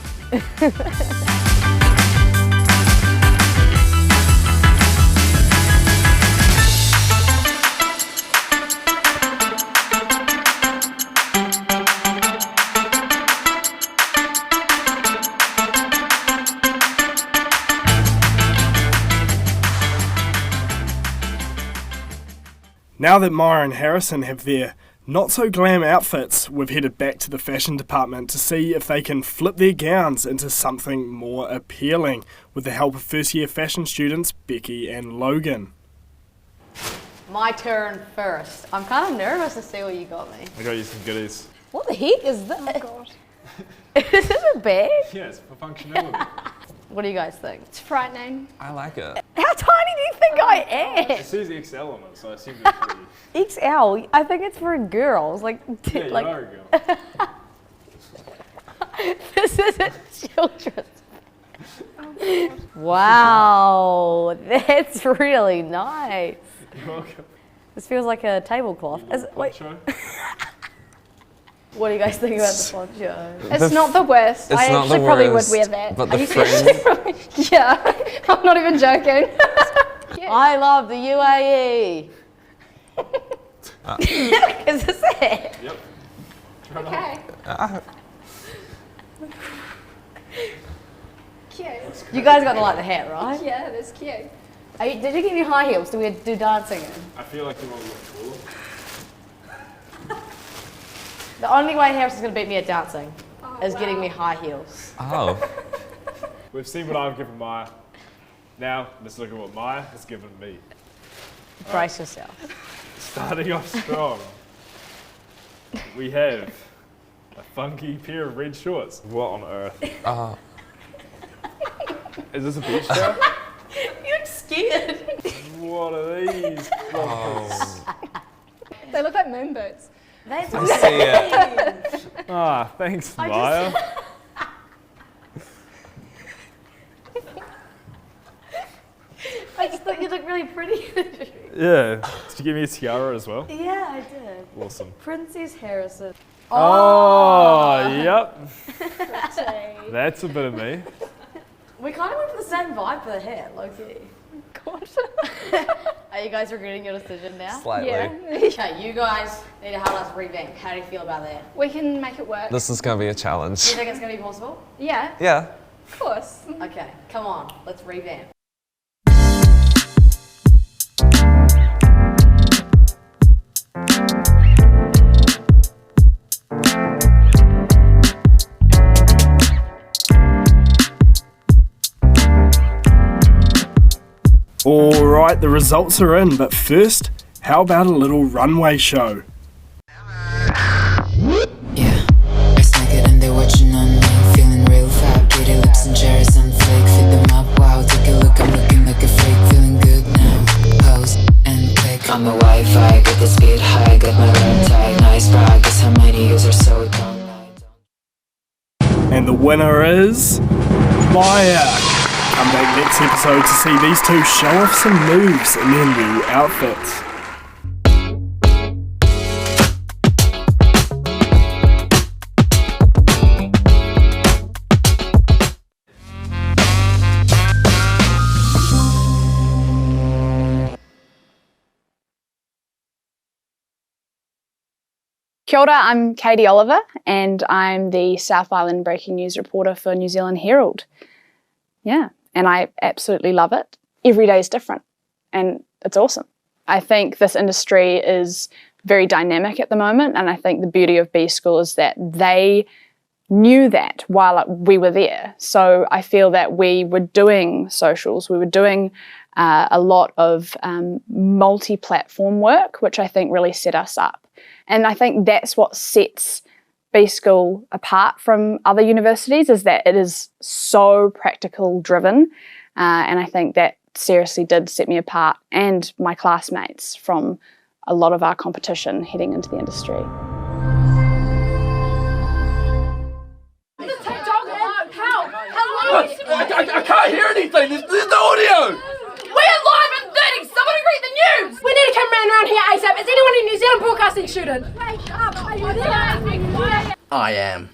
Now that Maya and Harrison have their not-so-glam outfits, we've headed back to the fashion department to see if they can flip their gowns into something more appealing, with the help of first-year fashion students Becky and Logan. My turn first. I'm kind of nervous to see what you got me. I got you some goodies. What the heck is this? Oh God. Is this a bag? Yeah, it's for functionality. What do you guys think? It's frightening. I like it. How tiny do you think I am? It says XL on it, so I assume it's for you. XL? I think it's for girls. Like, Yeah, like you are a girl. This isn't children's. Oh, wow, that's really nice. You're welcome. This feels like a tablecloth. Wait. What do you guys think about the poncho? It's not the worst. It's I not actually the probably worst, would wear that. but Are the you frame- serious? Yeah, I'm not even joking. I love the UAE. Is this it? Yep. Okay. Cute. You guys got to like the hat, right? Yeah, that's cute. Did you get any high heels? Do we do dancing in? I feel like you want to look cool. The only way Harrison's going to beat me at dancing is getting me high heels. Oh. We've seen what I've given Maya. Now, let's look at what Maya has given me. Brace yourself. Starting off strong, we have a funky pair of red shorts. What on earth? Is this a beach towel? You're scared. What are these? They look like moon boots. That's I see it. Ah, thanks, Maya. I just thought you looked really pretty. Yeah. Did you give me a tiara as well? Yeah, I did. Awesome. Princess Harrison. Oh, yep. That's a bit of me. We kind of went for the same vibe for the hair, low-key. God. Are you guys regretting your decision now? Slightly. Yeah. Okay, you guys need to help us revamp. How do you feel about that? We can make it work. This is going to be a Do challenge. you think it's going to be possible? Yeah, Yeah. of course. Okay, come on, let's revamp. Alright, the results are in, but first, how about a little runway show? It's naked and they're watching on me, feeling real fat, pretty lips and cherries on fake, fit them up, wow, take a look, I'm looking like a freak, feeling good now, pose and click. On the Wi-Fi, get the speed high, got my rep tight, nice bra, guess how many users so dumb. And the winner is Maya. Come back next episode to see these two show off some moves in their new outfits. Kia ora, I'm Katie Oliver and I'm the South Island breaking news reporter for New Zealand Herald. Yeah, and I absolutely love it. Every day is different and it's awesome. I think this industry is very dynamic at the moment, and I think the beauty of B School is that they knew that while we were there. So I feel that we were doing socials, we were doing a lot of multi-platform work, which I think really set us up. And I think that's what sets B School apart from other universities, is that it is so practical driven, and I think that seriously did set me apart and my classmates from a lot of our competition heading into the industry. I can't hear anything. There's no audio. We're live at 30. Somebody read the news. We need a cameraman around here ASAP. Is anyone in New Zealand broadcasting student? Wake up. Are you there? I am.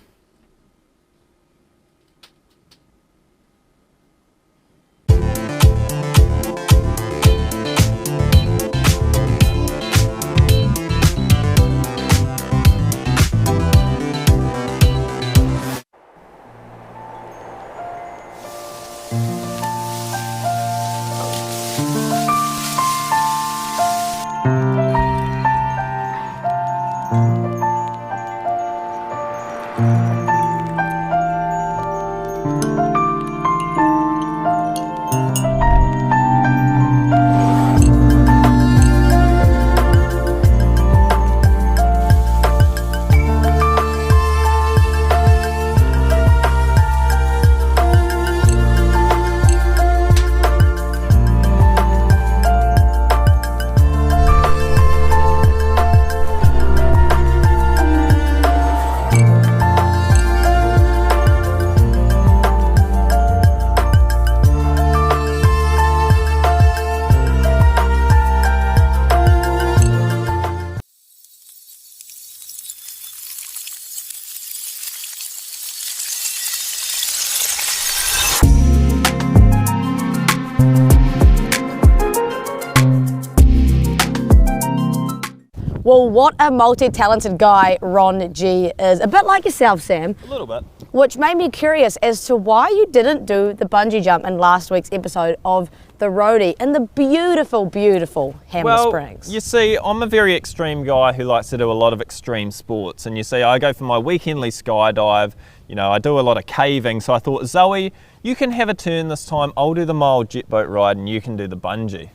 Well, what a multi-talented guy Ron G is. A bit like yourself, Sam. A little bit. Which made me curious as to why you didn't do the bungee jump in last week's episode of The Roadie in the beautiful, beautiful Hammer Springs. You see, I'm a very extreme guy who likes to do a lot of extreme sports. And you see, I go for my weekendly skydive. You know, I do a lot of caving. So I thought, Zoe, you can have a turn this time. I'll do the mild jet boat ride and you can do the bungee.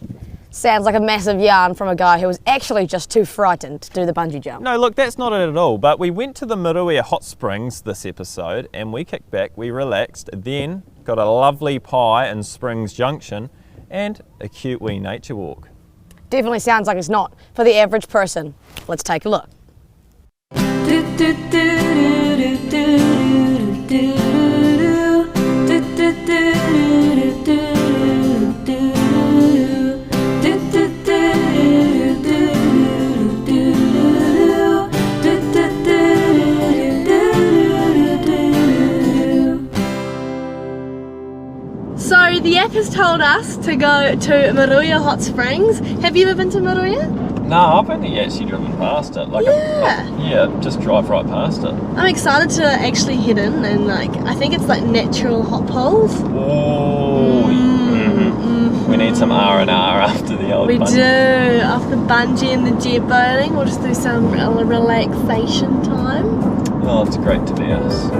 Sounds like a massive yarn from a guy who was actually just too frightened to do the bungee jump. No, look, that's not it at all. But we went to the Moruia Hot Springs this episode and we kicked back, we relaxed, then got a lovely pie in Springs Junction and a cute wee nature walk. Definitely sounds like it's not for the average person. Let's take a look. So the app has told us to go to Moruia Hot Springs. Have you ever been to Moruia? No, I've only actually driven past it. Like just drive right past it. I'm excited to actually head in and I think it's like natural hot pools. Oh, we need some R&R after the old We bungee. do. After bungee and the jet boating, we'll just do some relaxation time. Oh, it's great to be us.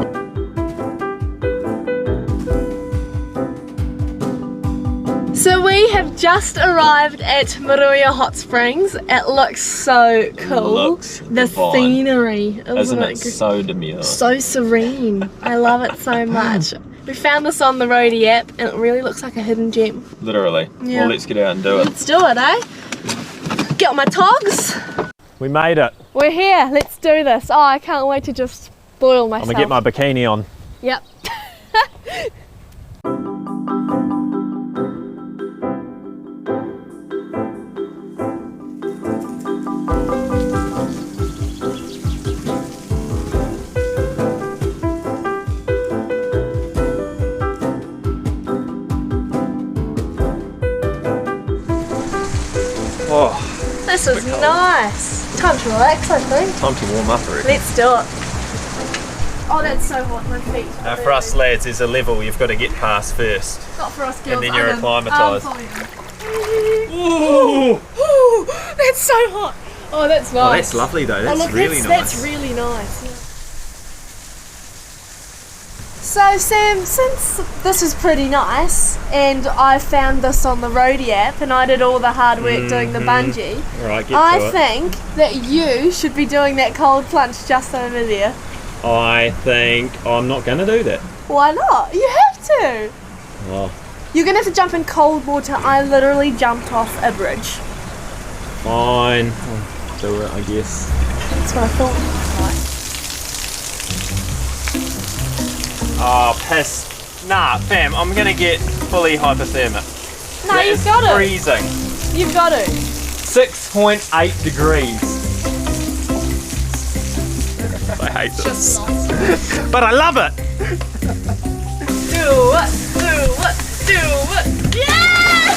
So we have just arrived at Moruia Hot Springs. It looks so cool. The scenery, Isn't it so demure? So serene. I love it so much. We found this on the Roadie app and it really looks like a hidden gem. Literally. Yeah. Well, let's get out and do it. Let's do it, eh? Get on my togs. We made it. We're here. Let's do this. Oh, I can't wait to just spoil myself. I'm gonna get my bikini on. Yep. Oh, This is nice. Time to relax, I think. time to warm up, I reckon. Let's do it. Oh, that's so hot, my feet. Now for us lads, there's a level you've got to get past first. Not for us girls. And then you're acclimatised. Ooh, that's so hot. Oh, that's nice. Oh, that's lovely though. That's really nice. That's really nice. Yeah. So Sam, since this is pretty nice, and I found this on the Roadie app, and I did all the hard work doing the bungee, Right, get I to it. think that you should be doing that cold plunge just over there. I think I'm not going to do that. Why not? You have to. Oh, You're gonna have to jump in cold water. I literally jumped off a bridge. fine. I'll do it, I guess. That's what I thought. Oh, piss. Nah, fam, I'm going to get fully hypothermic. No, That you've is got to. freezing. You've got to. 6.8 degrees. I hate this. But I love it. Do it, do it, do it. Yeah!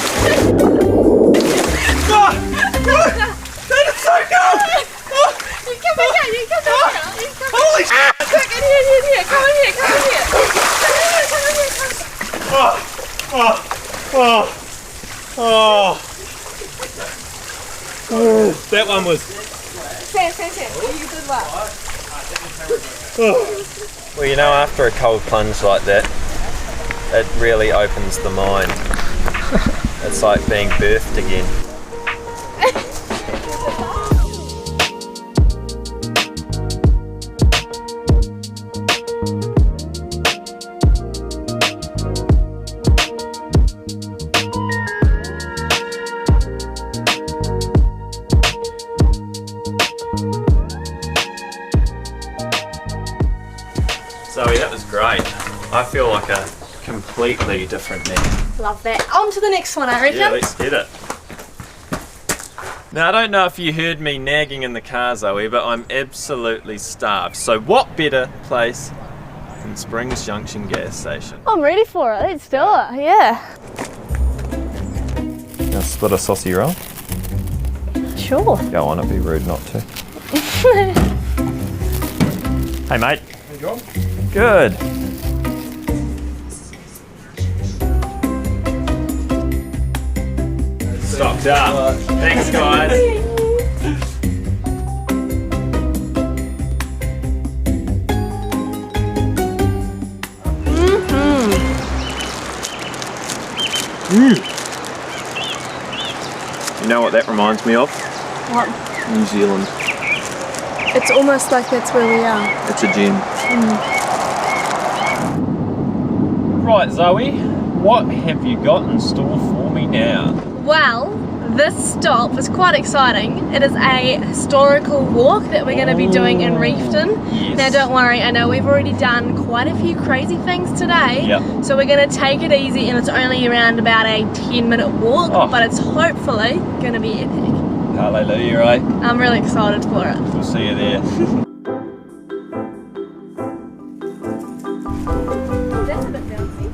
That is so good! You come in here, you come in here. Holy shit! Quick, in here, come in here, come in here. Come in here, come in here. That one was. Sam, you did well. Well, you know, after a cold plunge like that, it really opens the mind. It's like being birthed again. Zoe, that was great. I feel like a completely different man. Love that. On to the next one, I reckon. Yeah, let's get it. Now, I don't know if you heard me nagging in the car, Zoe, but I'm absolutely starved. So what better place than Springs Junction gas station? I'm ready for it. Let's do it. Yeah. Now split a saucy roll. Sure. Go on, it'd be rude not to. Hey mate. How you going? Good. Stocked up. Thanks guys. You know what that reminds me of? What? New Zealand. It's almost like that's where we are. It's a gem. Mm. Right, Zoe, what have you got in store for me now? Well, this stop is quite exciting. It is a historical walk that we're going to be doing in Reefton. Yes. Now don't worry, I know we've already done quite a few crazy things today. Yep. So we're going to take it easy, and it's only around about a 10-minute walk, but it's hopefully going to be epic. Hallelujah, right? I'm really excited for it. We'll see you there. That's a bit bouncy.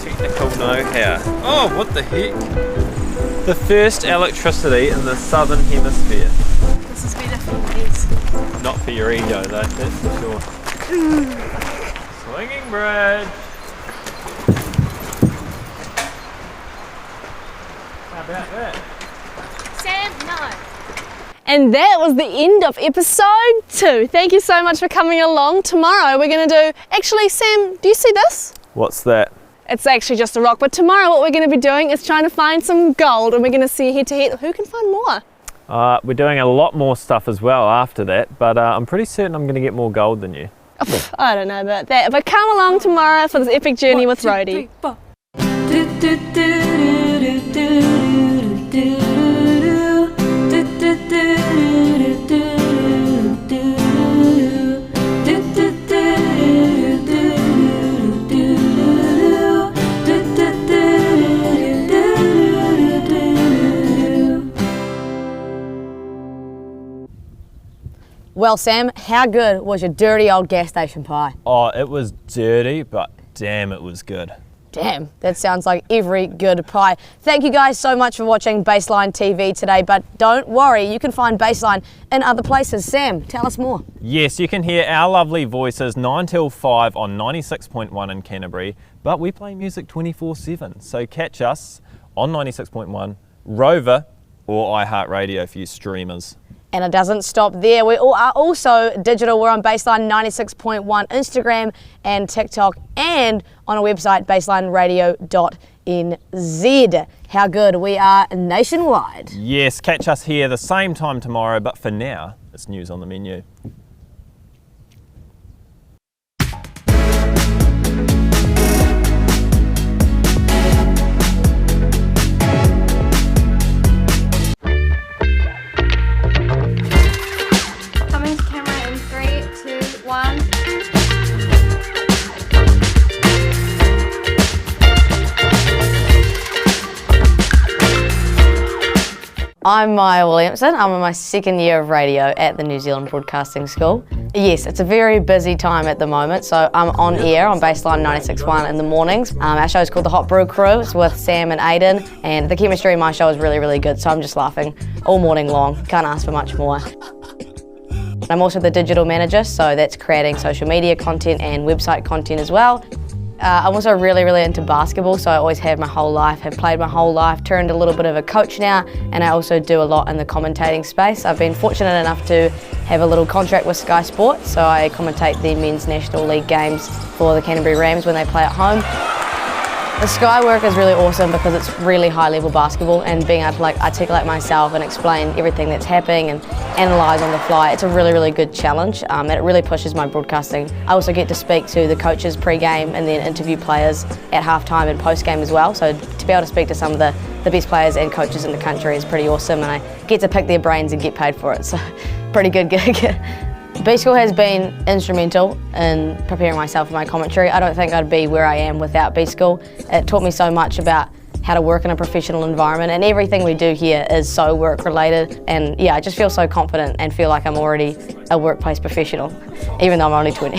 Technical know-how. Oh, what the heck? The first electricity in the southern hemisphere. This is better for your knees. Not for your ego though, that's for sure. Swinging bridge. How about that? Sam, no. And that was the end of episode 2. Thank you so much for coming along. Tomorrow we're going to do... Actually, Sam, do you see this? What's that? It's actually just a rock, but tomorrow what we're going to be doing is trying to find some gold, and we're going to see head-to-head who can find more. We're doing a lot more stuff as well after that, but I'm pretty certain I'm going to get more gold than you. I don't know about that, but come along tomorrow for this epic journey with Rhodey. Well, Sam, how good was your dirty old gas station pie? Oh, it was dirty, but damn, it was good. Damn, that sounds like every good pie. Thank you guys so much for watching Bassline TV today, but don't worry, you can find Bassline in other places. Sam, tell us more. Yes, you can hear our lovely voices 9 till 5 on 96.1 in Canterbury, but we play music 24/7, so catch us on 96.1, Rover, or iHeartRadio for you streamers. And it doesn't stop there. We are also digital. We're on Bassline 96.1 Instagram and TikTok, and on our website, basslineradio.nz. How good, we are nationwide. Yes, catch us here the same time tomorrow, but for now, it's news on the menu. Coming to camera in 3, 2, 1. I'm Maya Williamson. I'm in my second year of radio at the New Zealand Broadcasting School. Yes, it's a very busy time at the moment, so I'm on air on Bassline 96.1 in the mornings. Our show is called The Hot Brew Crew. It's with Sam and Aidan, and the chemistry in my show is really, really good, so I'm just laughing all morning long. Can't ask for much more. I'm also the digital manager, so that's creating social media content and website content as well. I'm also really, really into basketball, so I always have my whole life, have played my whole life, turned a little bit of a coach now, and I also do a lot in the commentating space. I've been fortunate enough to have a little contract with Sky Sports, so I commentate the Men's National League games for the Canterbury Rams when they play at home. The Sky work is really awesome because it's really high level basketball, and being able to articulate myself and explain everything that's happening and analyse on the fly, it's a really, really good challenge, and it really pushes my broadcasting. I also get to speak to the coaches pre-game and then interview players at halftime and post-game as well, so to be able to speak to some of the best players and coaches in the country is pretty awesome, and I get to pick their brains and get paid for it, so pretty good gig. B School has been instrumental in preparing myself for my commentary. I don't think I'd be where I am without B School. It taught me so much about how to work in a professional environment, and everything we do here is so work related, and yeah, I just feel so confident and feel like I'm already a workplace professional, even though I'm only 20.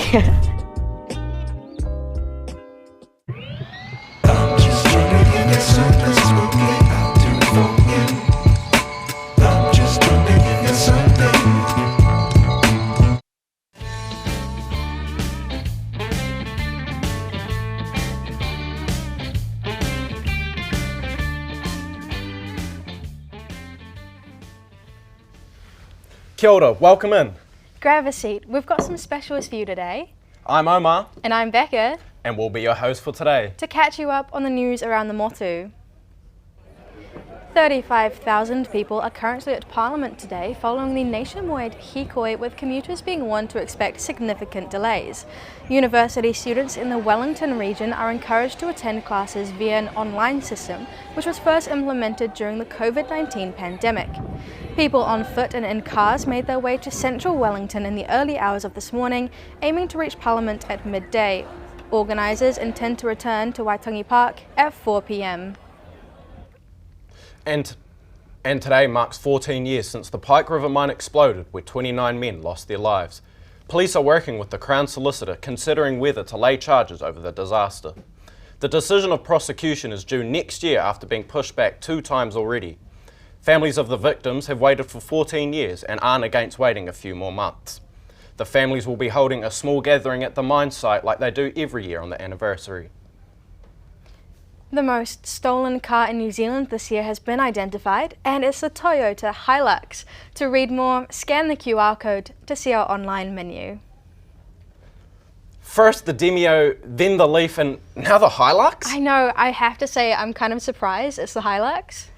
Kia ora, welcome in. Grab a seat. We've got some specials for you today. I'm Omar. And I'm Becca. And we'll be your host for today. To catch you up on the news around the motu. 35,000 people are currently at Parliament today following the nationwide hikoi, with commuters being warned to expect significant delays. University students in the Wellington region are encouraged to attend classes via an online system, which was first implemented during the COVID-19 pandemic. People on foot and in cars made their way to central Wellington in the early hours of this morning, aiming to reach Parliament at midday. Organisers intend to return to Waitangi Park at 4 p.m. And today marks 14 years since the Pike River mine exploded, where 29 men lost their lives. Police are working with the Crown Solicitor, considering whether to lay charges over the disaster. The decision of prosecution is due next year after being pushed back 2 times already. Families of the victims have waited for 14 years and aren't against waiting a few more months. The families will be holding a small gathering at the mine site like they do every year on the anniversary. The most stolen car in New Zealand this year has been identified, and it's the Toyota Hilux. To read more, scan the QR code to see our online menu. First the Demio, then the Leaf, and now the Hilux? I know, I have to say I'm kind of surprised it's the Hilux.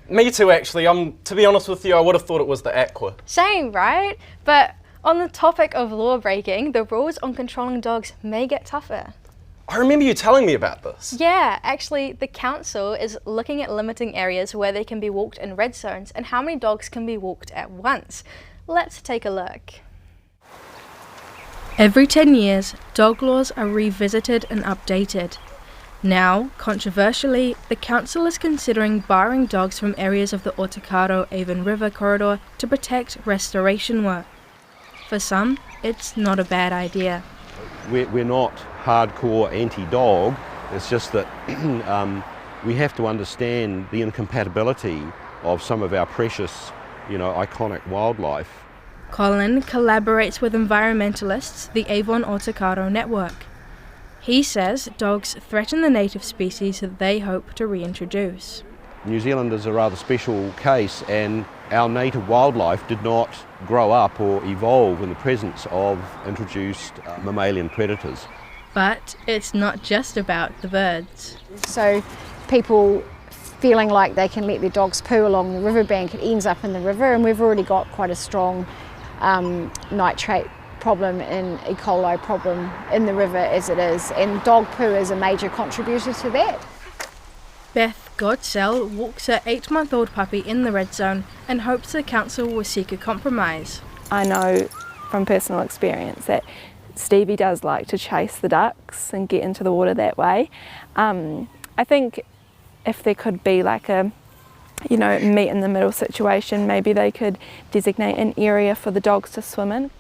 Me too, actually. To be honest with you, I would have thought it was the Aqua. Same, right? But on the topic of law breaking, the rules on controlling dogs may get tougher. I remember you telling me about this. Yeah, actually, the council is looking at limiting areas where they can be walked in red zones and how many dogs can be walked at once. Let's take a look. Every 10 years, dog laws are revisited and updated. Now, controversially, the council is considering barring dogs from areas of the Otakaro-Avon River corridor to protect restoration work. For some, it's not a bad idea. We're not hardcore anti-dog, it's just that we have to understand the incompatibility of some of our precious, iconic wildlife. Colin collaborates with environmentalists, the Avon Otakaro Network. He says dogs threaten the native species that they hope to reintroduce. New Zealand is a rather special case, and our native wildlife did not grow up or evolve in the presence of introduced mammalian predators. But it's not just about the birds. So people feeling like they can let their dogs poo along the riverbank, it ends up in the river, and we've already got quite a strong nitrate problem and E. coli problem in the river as it is, and dog poo is a major contributor to that. Beth Godsell walks her 8-month-old puppy in the red zone and hopes the council will seek a compromise. I know from personal experience that Stevie does like to chase the ducks and get into the water that way. I think if there could be like a meet in the middle situation, maybe they could designate an area for the dogs to swim in.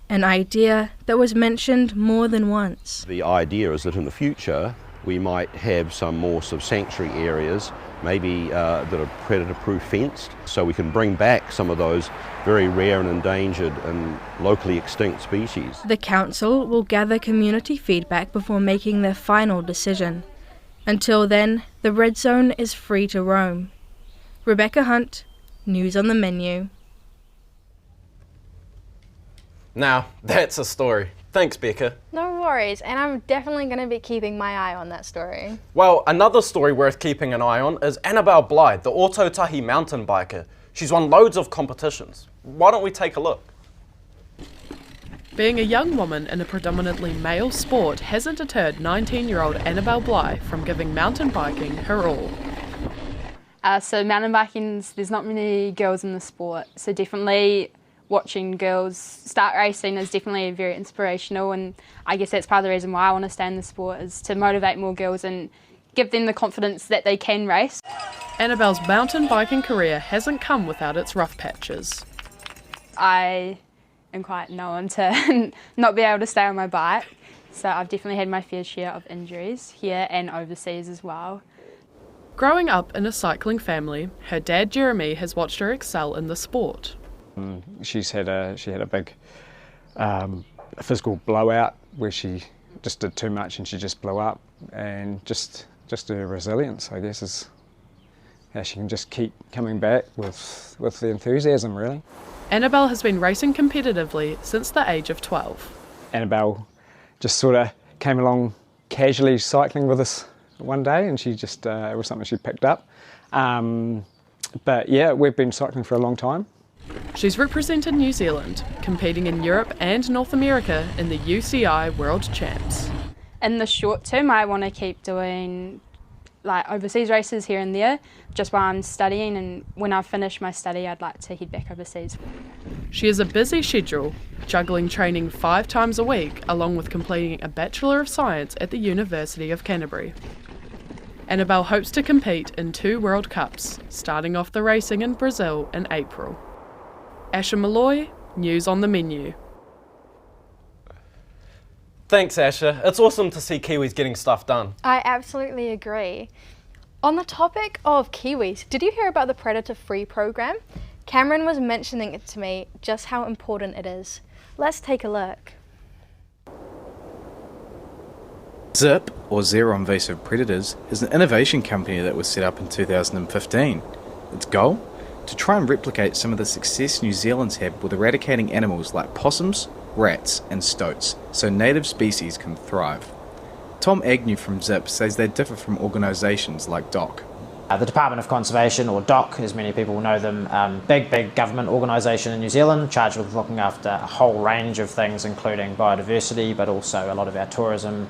An idea that was mentioned more than once. The idea is that in the future we might have some more sort of sanctuary areas, maybe that are predator-proof fenced, so we can bring back some of those very rare and endangered and locally extinct species. The council will gather community feedback before making their final decision. Until then, the red zone is free to roam. Rebecca Hunt, News on the Menu. Now, that's a story. Thanks, Becca. No worries, and I'm definitely going to be keeping my eye on that story. Well, another story worth keeping an eye on is Annabelle Blythe, the Ōtautahi mountain biker. She's won loads of competitions. Why don't we take a look? Being a young woman in a predominantly male sport hasn't deterred 19-year-old Annabelle Blythe from giving mountain biking her all. So mountain biking, there's not many girls in the sport, so definitely watching girls start racing is definitely very inspirational, and I guess that's part of the reason why I want to stay in the sport, is to motivate more girls and give them the confidence that they can race. Annabelle's mountain biking career hasn't come without its rough patches. I am quite known to not be able to stay on my bike, so I've definitely had my fair share of injuries here and overseas as well. Growing up in a cycling family, her dad Jeremy has watched her excel in the sport. She had a big physical blowout where she just did too much and she just blew up, and just her resilience, I guess, is how she can just keep coming back with the enthusiasm, really. Annabelle has been racing competitively since the age of 12. Annabelle just sort of came along casually cycling with us one day, and she just, it was something she picked up. But yeah, we've been cycling for a long time. She's represented New Zealand, competing in Europe and North America in the UCI World Champs. In the short term, I want to keep doing like overseas races here and there, just while I'm studying, and when I finish my study, I'd like to head back overseas. She has a busy schedule, juggling training 5 times a week, along with completing a Bachelor of Science at the University of Canterbury. Annabelle hopes to compete in 2 World Cups, starting off the racing in Brazil in April. Asher Malloy, News on the Menu. Thanks, Asher. It's awesome to see Kiwis getting stuff done. I absolutely agree. On the topic of Kiwis, did you hear about the Predator Free program? Cameron was mentioning it to me, just how important it is. Let's take a look. ZIP, or Zero Invasive Predators, is an innovation company that was set up in 2015. Its goal? To try and replicate some of the success New Zealand's had with eradicating animals like possums, rats and stoats, so native species can thrive. Tom Agnew from ZIP says they differ from organisations like DOC. The Department of Conservation, or DOC as many people know them, big government organisation in New Zealand, charged with looking after a whole range of things including biodiversity, but also a lot of our tourism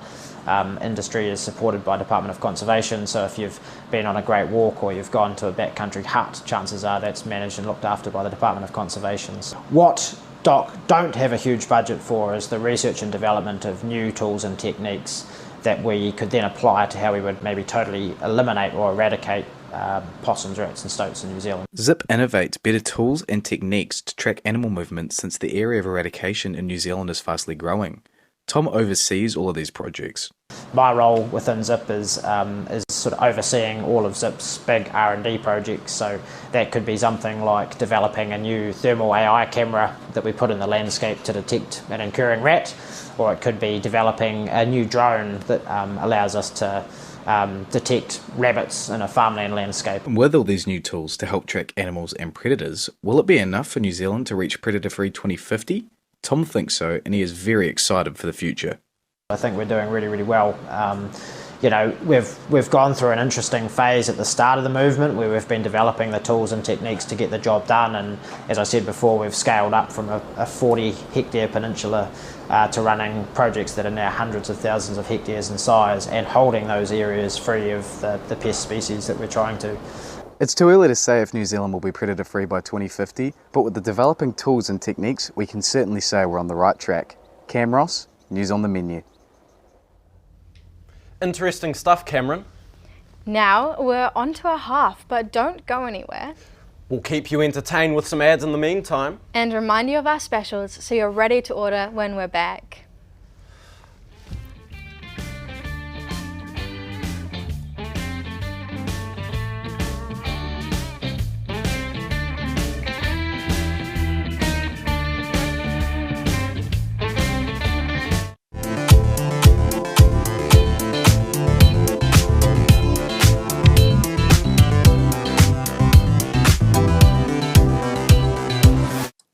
industry is supported by Department of Conservation, so if you've been on a great walk or you've gone to a backcountry hut, chances are that's managed and looked after by the Department of Conservation. What DOC don't have a huge budget for is the research and development of new tools and techniques that we could then apply to how we would maybe totally eliminate or eradicate possums, rats and stoats in New Zealand. ZIP innovates better tools and techniques to track animal movements since the area of eradication in New Zealand is fastly growing. Tom oversees all of these projects. My role within ZIP is sort of overseeing all of ZIP's big R&D projects, so that could be something like developing a new thermal AI camera that we put in the landscape to detect an incurring rat, or it could be developing a new drone that allows us to detect rabbits in a farmland landscape. With all these new tools to help track animals and predators, will it be enough for New Zealand to reach predator-free 2050? Tom thinks so, and he is very excited for the future. I think we're doing really well. You know, we've gone through an interesting phase at the start of the movement where we've been developing the tools and techniques to get the job done, and as I said before, we've scaled up from a 40-hectare peninsula to running projects that are now hundreds of thousands of hectares in size and holding those areas free of the pest species that we're trying to. It's too early to say if New Zealand will be predator-free by 2050, but with the developing tools and techniques, we can certainly say we're on the right track. Cam Ross, News on the Menu. Interesting stuff, Cameron. Now we're on to our half, but don't go anywhere. We'll keep you entertained with some ads in the meantime. And remind you of our specials so you're ready to order when we're back.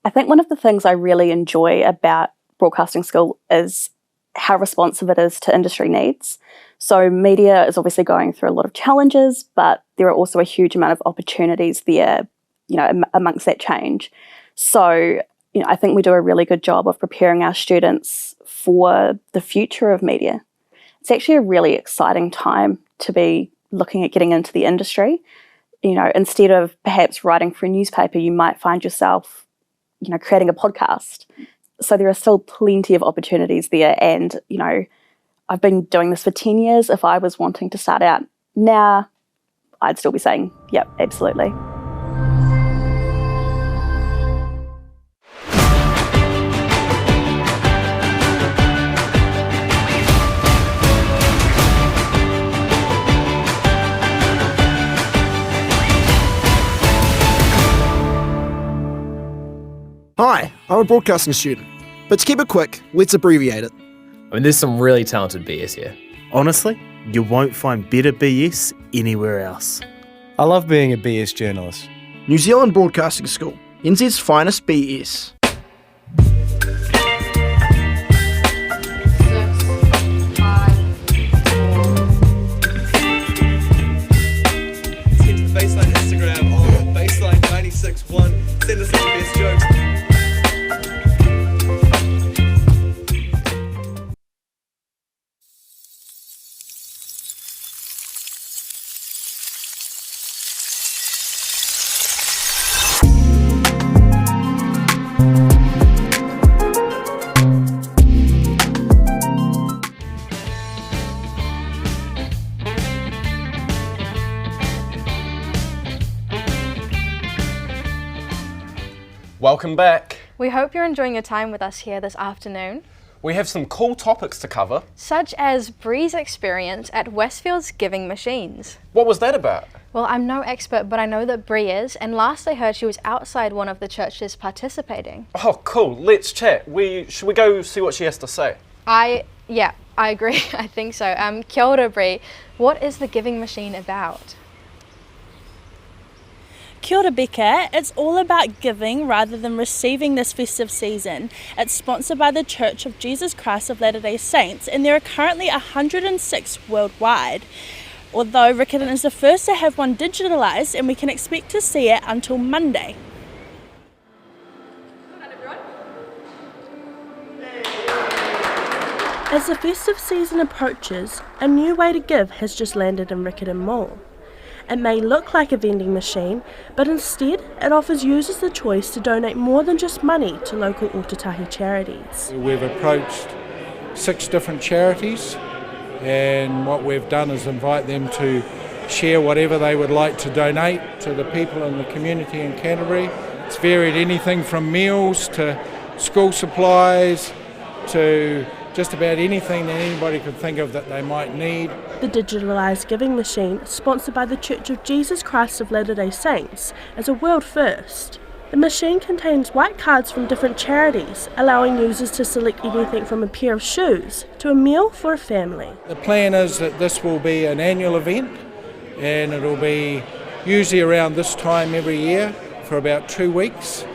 I think one of the things I really enjoy about broadcasting school is how responsive it is to industry needs. So media is obviously going through a lot of challenges, but there are also a huge amount of opportunities there, you know, amongst that change. So, you know, I think we do a really good job of preparing our students for the future of media. It's actually a really exciting time to be looking at getting into the industry. You know, instead of perhaps writing for a newspaper, you might find yourself, you know, creating a podcast. So there are still plenty of opportunities there. And, you know, I've been doing this for 10 years. If I was wanting to start out now, I'd still be saying, yep, absolutely. Hi, I'm a broadcasting student, but to keep it quick, let's abbreviate it. I mean, there's some really talented BS here. Honestly, you won't find better BS anywhere else. I love being a BS journalist. New Zealand Broadcasting School, NZ's finest BS. Bassline Instagram on Bassline 96.1. Send us your best jokes. Welcome back. We hope you're enjoying your time with us here this afternoon. We have some cool topics to cover. Such as Bree's experience at Westfield's Giving Machines. What was that about? Well, I'm no expert, but I know that Bree is, and last I heard she was outside one of the churches participating. Oh, cool. Let's chat. Should we go see what she has to say? Yeah, I agree. I think so. Kia ora, Bree. What is the Giving Machine about? Kia ora, Becca. It's all about giving rather than receiving this festive season. It's sponsored by the Church of Jesus Christ of Latter-day Saints, and there are currently 106 worldwide. Although Riccarton is the first to have one digitalised, and we can expect to see it until Monday. As the festive season approaches, a new way to give has just landed in Riccarton Mall. It may look like a vending machine, but instead it offers users the choice to donate more than just money to local Ōtautahi charities. We've approached 6 different charities, and what we've done is invite them to share whatever they would like to donate to the people in the community in Canterbury. It's varied anything from meals to school supplies to just about anything that anybody could think of that they might need. The digitalised giving machine, sponsored by the Church of Jesus Christ of Latter-day Saints, is a world first. The machine contains white cards from different charities, allowing users to select anything from a pair of shoes to a meal for a family. The plan is that this will be an annual event, and it'll be usually around this time every year for about 2 weeks,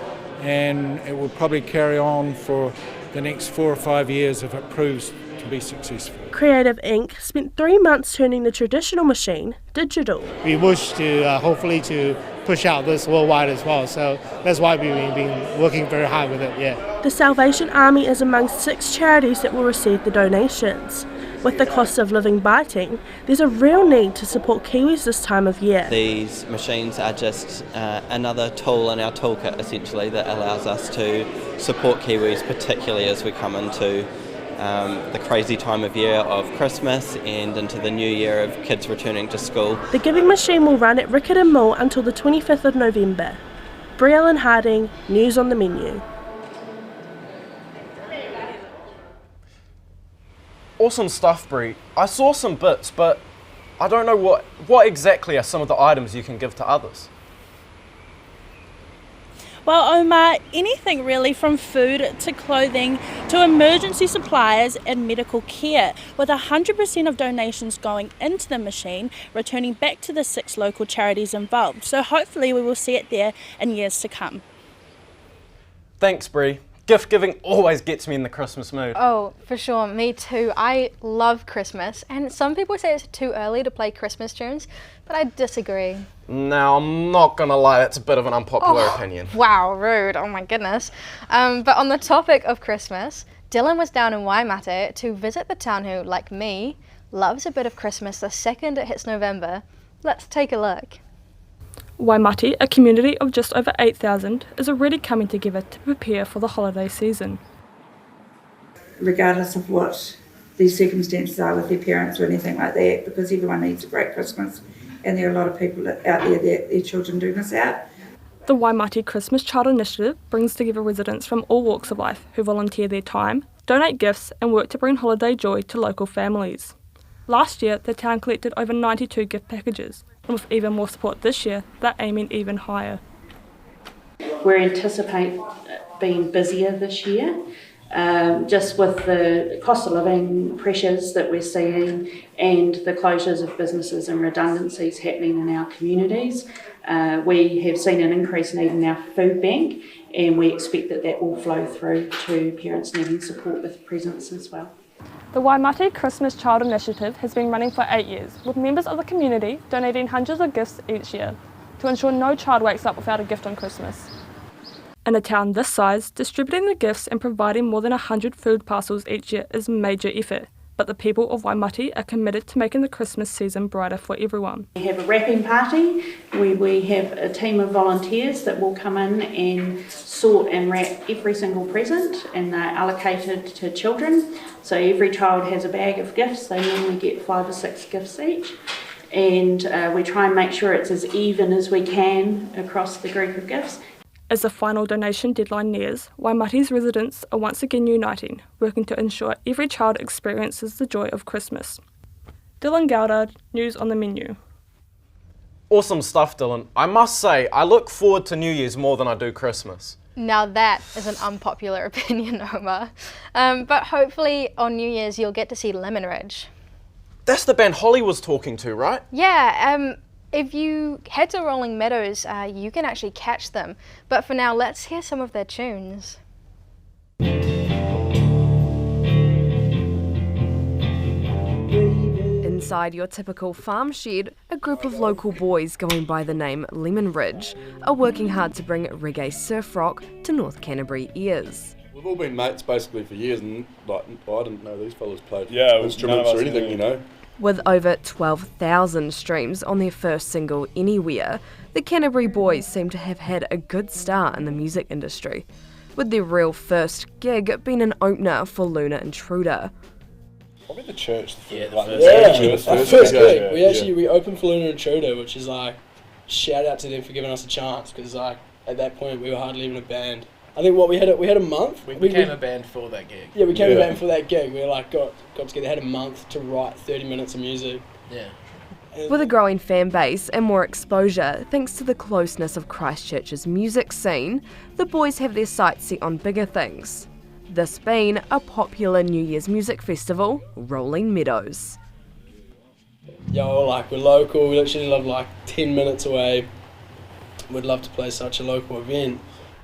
and it will probably carry on for the next 4 or 5 years if it proves to be successful. Creative Inc. spent 3 months turning the traditional machine digital. We wish to hopefully to push out this worldwide as well, so that's why we've been working very hard with it. The Salvation Army is among 6 charities that will receive the donations. With the cost of living biting, there's a real need to support Kiwis this time of year. These machines are just another tool in our toolkit, essentially, that allows us to support Kiwis, particularly as we come into the crazy time of year of Christmas and into the new year of kids returning to school. The giving machine will run at Riccarton Mall until the 25th of November. Brie Ellen Harding, News on the Menu. Awesome stuff, Brie. I saw some bits, but I don't know what exactly are some of the items you can give to others. Well, Omar, anything really from food to clothing to emergency supplies and medical care, with 100% of donations going into the machine, returning back to the 6 local charities involved. So hopefully we will see it there in years to come. Thanks, Brie. Gift giving always gets me in the Christmas mood. Oh, for sure, me too. I love Christmas, and some people say it's too early to play Christmas tunes, but I disagree. Now, I'm not gonna lie, that's a bit of an unpopular opinion. Wow, rude, oh my goodness. But on the topic of Christmas, Dylan was down in Waimate to visit the town who, like me, loves a bit of Christmas the second it hits November. Let's take a look. Waimate, a community of just over 8,000, is already coming together to prepare for the holiday season. Regardless of what these circumstances are with their parents or anything like that, because everyone needs a great Christmas, and there are a lot of people out there that their children do miss out. The Waimate Christmas Child Initiative brings together residents from all walks of life who volunteer their time, donate gifts and work to bring holiday joy to local families. Last year, the town collected over 92 gift packages, and with even more support this year, they're aiming even higher. We anticipate being busier this year. just with the cost of living pressures that we're seeing and the closures of businesses and redundancies happening in our communities, we have seen an increased need in our food bank, and we expect that that will flow through to parents needing support with presents as well. The Waimate Christmas Child Initiative has been running for 8 years, with members of the community donating hundreds of gifts each year to ensure no child wakes up without a gift on Christmas. In a town this size, distributing the gifts and providing more than 100 food parcels each year is a major effort, but the people of Waimate are committed to making the Christmas season brighter for everyone. We have a wrapping party where we have a team of volunteers that will come in and sort and wrap every single present, and they're allocated to children. So every child has a bag of gifts. They normally get 5 or 6 gifts each. And we try and make sure it's as even as we can across the group of gifts. As the final donation deadline nears, Waimate's residents are once again uniting, working to ensure every child experiences the joy of Christmas. Dylan Gowdard, News on the Menu. Awesome stuff, Dylan. I must say, I look forward to New Year's more than I do Christmas. Now that is an unpopular opinion, Omar. But hopefully on New Year's you'll get to see Lemon Ridge. That's the band Holly was talking to, right? Yeah, if you head to Rolling Meadows, you can actually catch them. But for now, let's hear some of their tunes. Inside your typical farm shed, a group of local boys going by the name Lemon Ridge are working hard to bring reggae surf rock to North Canterbury ears. We've all been mates basically for years, and like I didn't know these fellas played instruments or anything, you know. With over 12,000 streams on their first single, Anywhere, the Canterbury boys seem to have had a good start in the music industry, with their real first gig being an opener for Lunar Intruder. Probably the church. The first gig. We opened for Lunar Intruder, which is like, shout out to them for giving us a chance, because like at that point we were hardly even a band. I think we had a month. We became a band for that gig. Yeah, we became a band for that gig. We like got together, had a month to write 30 minutes of music. Yeah. With a growing fan base and more exposure, thanks to the closeness of Christchurch's music scene, the boys have their sights set on bigger things. This being a popular New Year's music festival, Rolling Meadows. Yo, like we're local, we literally live like 10 minutes away. We'd love to play such a local event.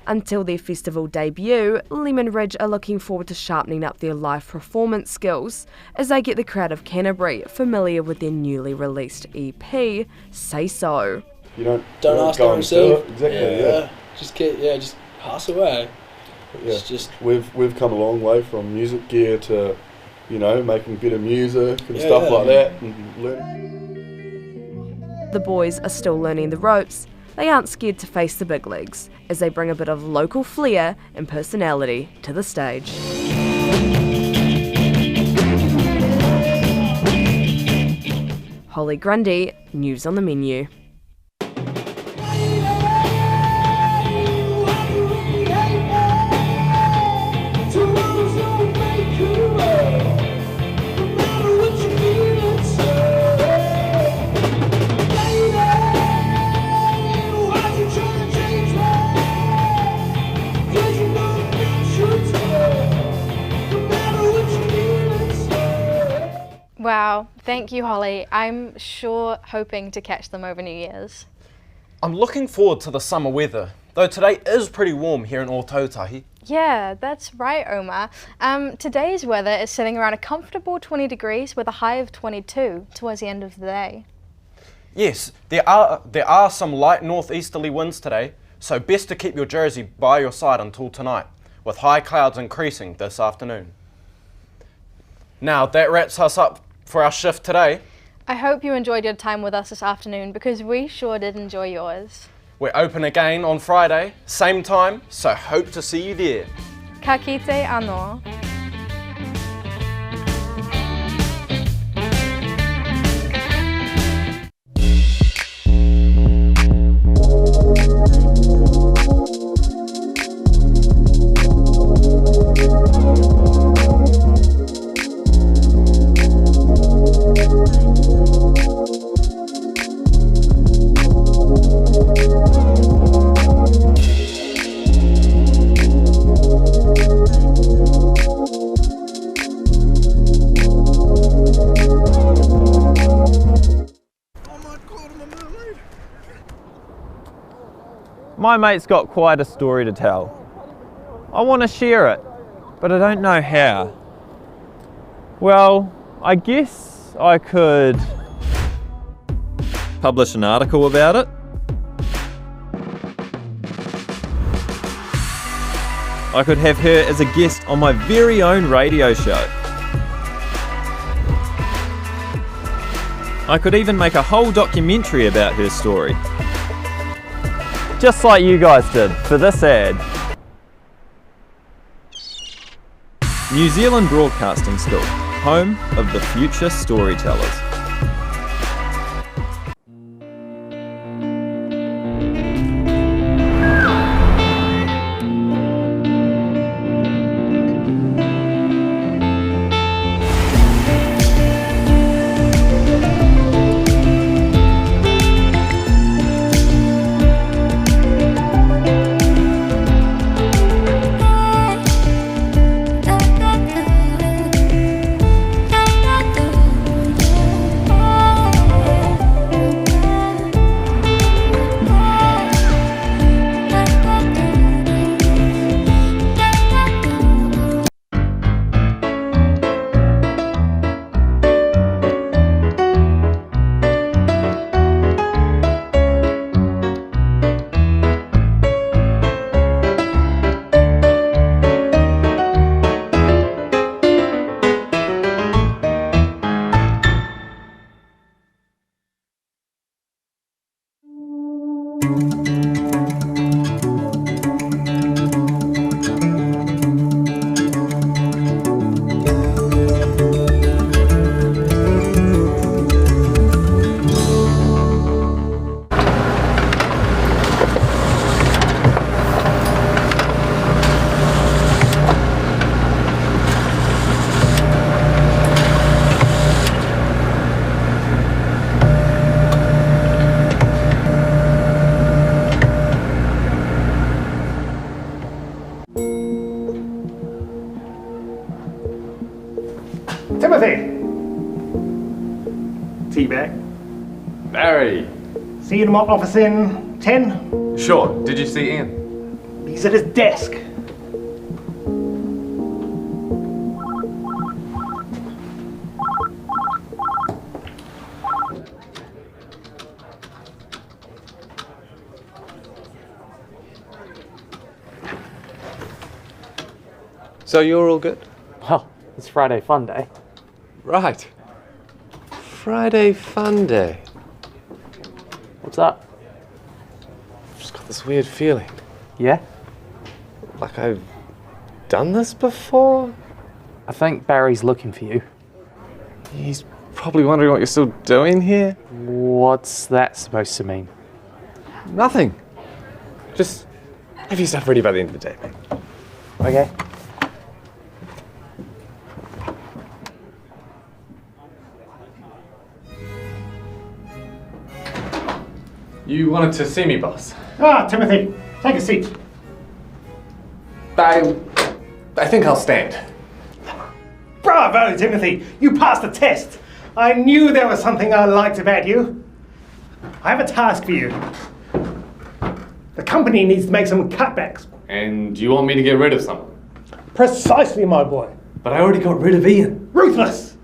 Until their festival debut, Lemon Ridge are looking forward to sharpening up their live performance skills as they get the crowd of Canterbury familiar with their newly released EP, Say So. You don't ask, don't receive. Exactly, Just pass away. Yeah. It's just we've come a long way from music gear to, you know, making better music and stuff like that. And learning. The boys are still learning the ropes. They aren't scared to face the big leagues as they bring a bit of local flair and personality to the stage. Holly Grundy, News on the Menu. Wow, thank you, Holly. I'm hoping to catch them over New Year's. I'm looking forward to the summer weather, though today is pretty warm here in Ōtautahi. Yeah, that's right, Omar. Today's weather is sitting around a comfortable 20 degrees with a high of 22 towards the end of the day. Yes, there are some light northeasterly winds today, so best to keep your jersey by your side until tonight, with high clouds increasing this afternoon. Now, that wraps us up for our shift today. I hope you enjoyed your time with us this afternoon, because we sure did enjoy yours. We're open again on Friday, same time, so hope to see you there. Ka kite anō. My mate's got quite a story to tell. I want to share it, but I don't know how. Well, I guess I could publish an article about it. I could have her as a guest on my very own radio show. I could even make a whole documentary about her story. Just like you guys did for this ad. New Zealand Broadcasting School, home of the future storytellers. Teabag. Barry. See you in my office in 10? Sure. Did you see Ian? He's at his desk. So you're all good? Well, it's Friday fun day. Right. Friday fun day. What's up? I've just got this weird feeling. Yeah? Like I've done this before? I think Barry's looking for you. He's probably wondering what you're still doing here. What's that supposed to mean? Nothing. Just have your stuff ready by the end of the day, mate. Okay. You wanted to see me, boss? Ah, Timothy, take a seat. I think I'll stand. Bravo, Timothy! You passed the test! I knew there was something I liked about you. I have a task for you. The company needs to make some cutbacks. And you want me to get rid of someone? Precisely, my boy. But I already got rid of Ian. Ruthless!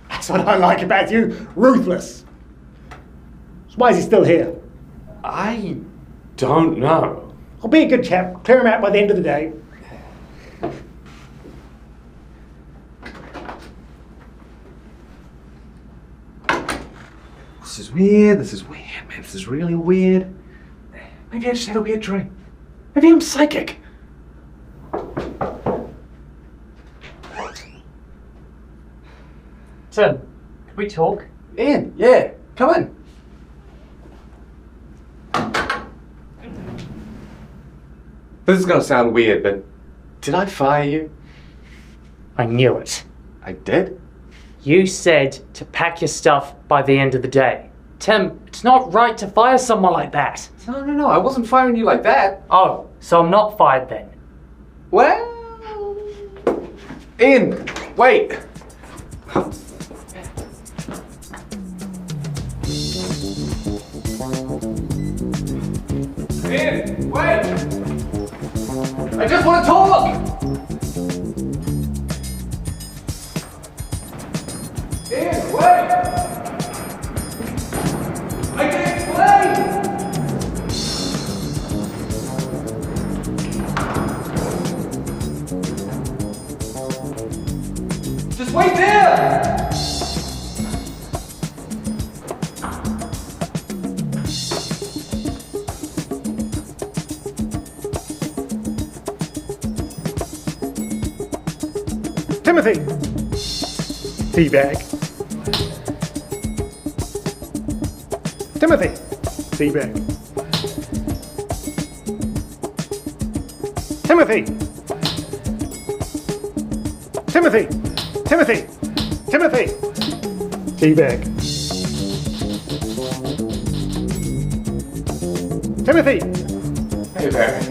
That's what I like about you. Ruthless. So why is he still here? I don't know. I'll be a good chap. Clear him out by the end of the day. This is weird, man. This is really weird. Maybe I just had a weird dream. Maybe I'm psychic. Tim, can we talk? Ian, yeah, come in. This is gonna sound weird, but did I fire you? I knew it. I did? You said to pack your stuff by the end of the day. Tim, it's not right to fire someone like that. No, I wasn't firing you like that. Oh, so I'm not fired then. Well... Ian, wait. I just want to talk! Ian, wait! I can explain! Just wait there! Timothy! Teabag. Timothy! Teabag. Timothy! Timothy! Timothy! Timothy! Teabag. Timothy! Hey, Barry.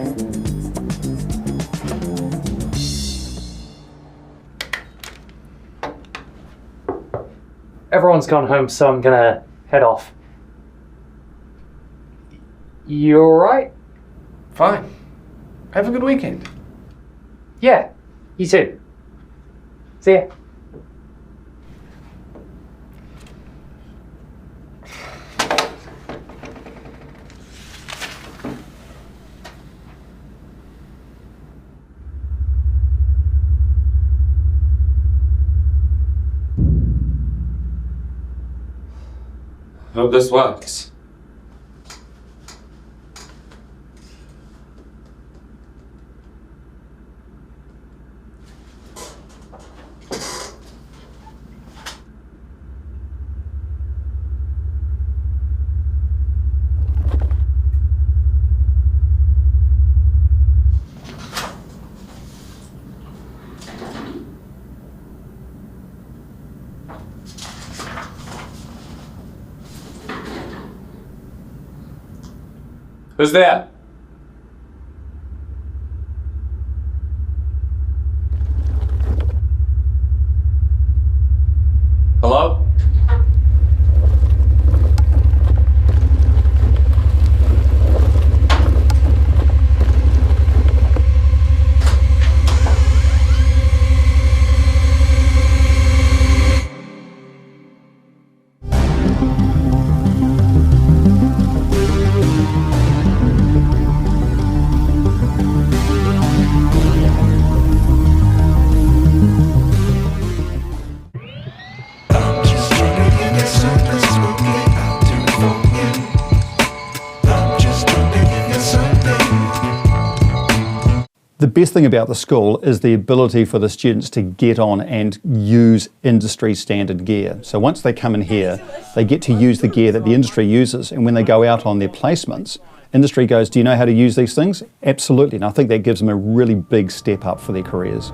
Everyone's gone home, so I'm gonna head off. You alright? Fine. Have a good weekend. Yeah, you too. See ya. Hope this works. Who's there? Hello? The best thing about the school is the ability for the students to get on and use industry standard gear. So once they come in here, they get to use the gear that the industry uses, and when they go out on their placements, industry goes, do you know how to use these things? Absolutely, and I think that gives them a really big step up for their careers.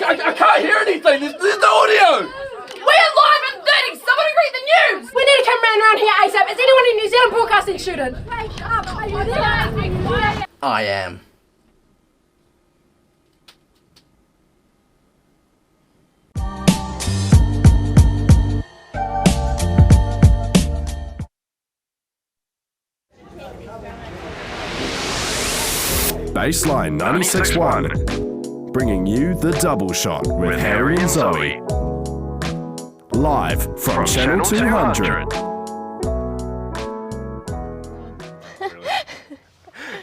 I can't hear anything. There's no audio. We're live and dirty. Somebody read the news. We need to come around here ASAP. Is anyone in New Zealand broadcasting student? Wake up. Are you there? I am. Bassline 96.1, bringing you the double shot with Harry and Zoe. Live from Channel 200.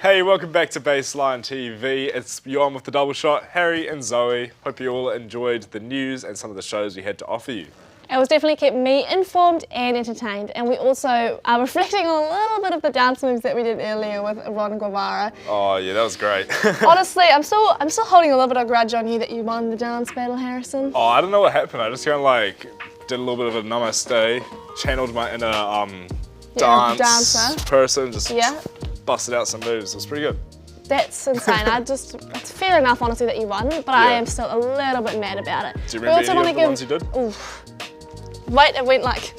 Hey, welcome back to Bassline TV. It's you on with the double shot, Harry and Zoe. Hope you all enjoyed the news and some of the shows we had to offer you. It was definitely kept me informed and entertained, and we also are reflecting on a little bit of the dance moves that we did earlier with Ron Guevara. Oh yeah, that was great. Honestly, I'm still holding a little bit of grudge on you that you won the dance battle, Harrison. Oh, I don't know what happened. I just kind of like did a little bit of a namaste, channeled my inner dance person, just busted out some moves. It was pretty good. That's insane. It's fair enough, honestly, that you won, but I am still a little bit mad about it. Do you remember any of the ones you did? Wait, it went like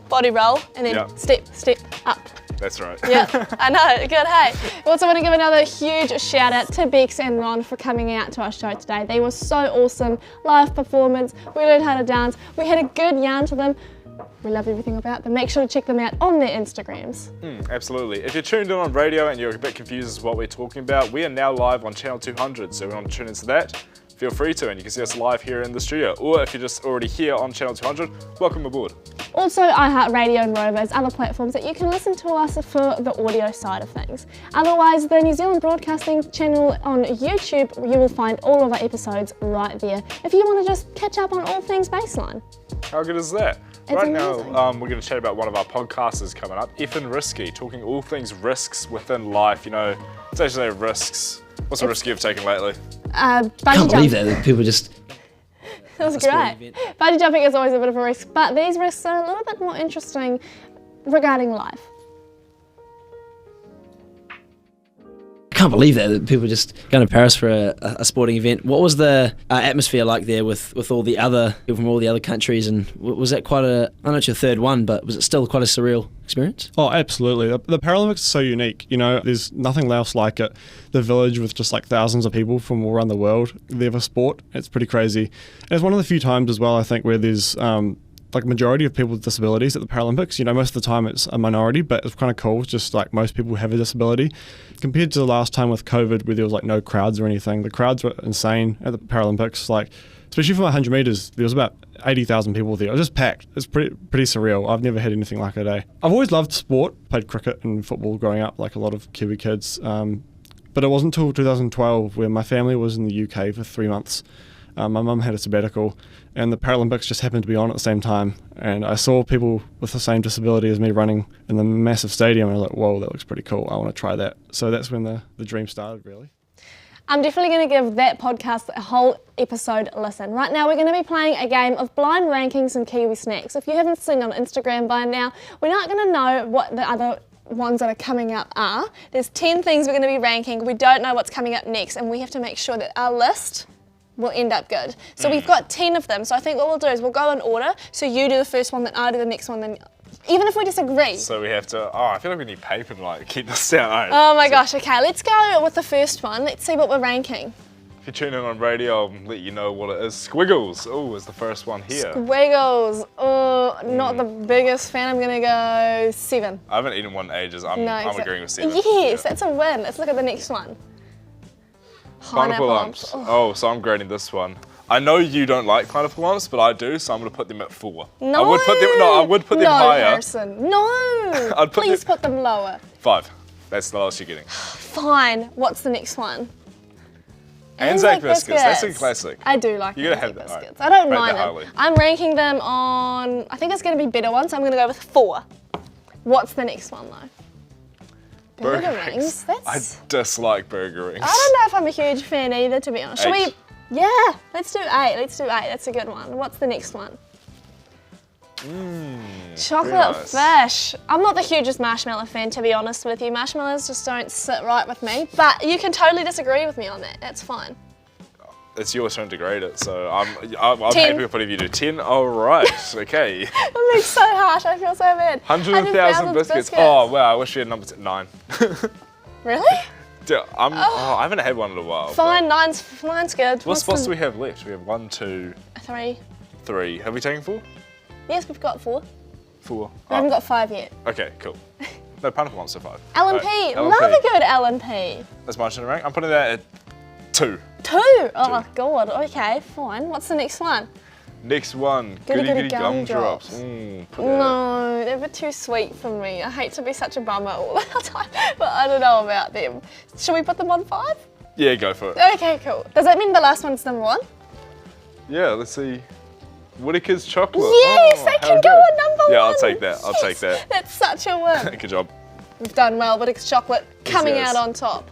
body roll and then step up. That's right. Yeah, I know, good, hey. We also want to give another huge shout out to Bex and Ron for coming out to our show today. They were so awesome, live performance, we learned how to dance, we had a good yarn to them. We love everything about them. Make sure to check them out on their Instagrams. Absolutely. If you're tuned in on radio and you're a bit confused as to what we're talking about, we are now live on Channel 200, so if you want to tune into that, feel free to, and you can see us live here in the studio. Or if you're just already here on Channel 200, welcome aboard. Also, iHeartRadio and Rovers, other platforms that you can listen to us for the audio side of things. Otherwise, the New Zealand Broadcasting channel on YouTube, you will find all of our episodes right there if you want to just catch up on all things Bassline. How good is that? It's right amazing. now, we're going to chat about one of our podcasters coming up, Effin' Risky, talking all things risks within life. You know, it's actually risks. What's the risk you've taken lately? Bungee Can't believe jumping. that people just. That was great. Bungee jumping is always a bit of a risk, but these risks are a little bit more interesting regarding life. Can't believe that people just going to Paris for a sporting event. What was the atmosphere like there with all the other people from all the other countries, and was that quite a, I don't know it's your third one, but was it still quite a surreal experience? Oh, absolutely. The Paralympics is so unique. You know, there's nothing else like it. The village with just like thousands of people from all around the world there for sport. It's pretty crazy. And it's one of the few times as well, I think, where there's like majority of people with disabilities at the Paralympics. You know, most of the time it's a minority, but it's kind of cool. It's just like most people have a disability. Compared to the last time with COVID where there was like no crowds or anything, the crowds were insane at the Paralympics. Like, especially for 100 metres, there was about 80,000 people there. It was just packed. It's pretty surreal. I've never had anything like it, eh? I've always loved sport, played cricket and football growing up, like a lot of Kiwi kids. But it wasn't until 2012 where my family was in the UK for 3 months. My mum had a sabbatical and the Paralympics just happened to be on at the same time, and I saw people with the same disability as me running in the massive stadium and I was like, whoa, that looks pretty cool, I want to try that. So that's when the dream started, really. I'm definitely going to give that podcast a whole episode listen. Right now we're going to be playing a game of blind rankings and Kiwi snacks. If you haven't seen on Instagram by now, we're not going to know what the other ones that are coming up are. There's 10 things we're going to be ranking. We don't know what's coming up next, and we have to make sure that our list will end up good. So we've got 10 of them, so I think what we'll do is we'll go in order, so you do the first one, then I do the next one, then even if we disagree. So we have to, I feel like we need paper to like keep this down. Right? Oh my gosh, okay, let's go with the first one. Let's see what we're ranking. If you tune in on radio, I'll let you know what it is. Squiggles, is the first one here. Squiggles, not the biggest fan, I'm gonna go 7. I haven't eaten one in ages, I'm agreeing with 7. Yes, that's a win. Let's look at the next one. Pineapple lumps. Oh, so I'm grading this one. I know you don't like pineapple lumps, but I do, so I'm going to put them at 4. No. I would put them higher. Harrison. No. Please put them lower. 5. That's the lowest you're getting. Fine. What's the next one? Anzac biscuits. That's a classic. I do like you Anzac biscuits. I don't mind them. I'm ranking them on, I think it's going to be better ones, so I'm going to go with 4. What's the next one, though? Burger rings. I dislike burger rings. I don't know if I'm a huge fan either, to be honest. Should we? Yeah, let's do 8. Let's do 8. That's a good one. What's the next one? Chocolate fish. I'm not the hugest marshmallow fan, to be honest with you. Marshmallows just don't sit right with me, but you can totally disagree with me on that. That's fine. It's your turn to grade it, so I'm happy with whatever you do. 10, all right, okay. That makes so harsh, I feel so bad. 100,000 biscuits. Oh wow, I wish we had number 9. Really? I haven't had one in a while. Fine, nine's good. What spots do we have left? We have 1, 2, 3. Have we taken 4? Yes, we've got 4. 4. We haven't got 5 yet. Okay, cool. No, pineapple lumps are 5. L&P, love a good L&P. That's my turn to rank. I'm putting that at 2. 2? Oh God, okay, fine. What's the next one? Next one, Goody goody goody gumdrops. gumdrops. Put that. No, they're a bit too sweet for me. I hate to be such a bummer all the time, but I don't know about them. Should we put them on 5? Yeah, go for it. Okay, cool. Does that mean the last one's number 1? Yeah, let's see. Whittaker's chocolate. Yes, they can go on number 1. Yeah, I'll take that. I'll take that. That's such a win. Good job. We've done well, Whittaker's chocolate coming Yes. out on top.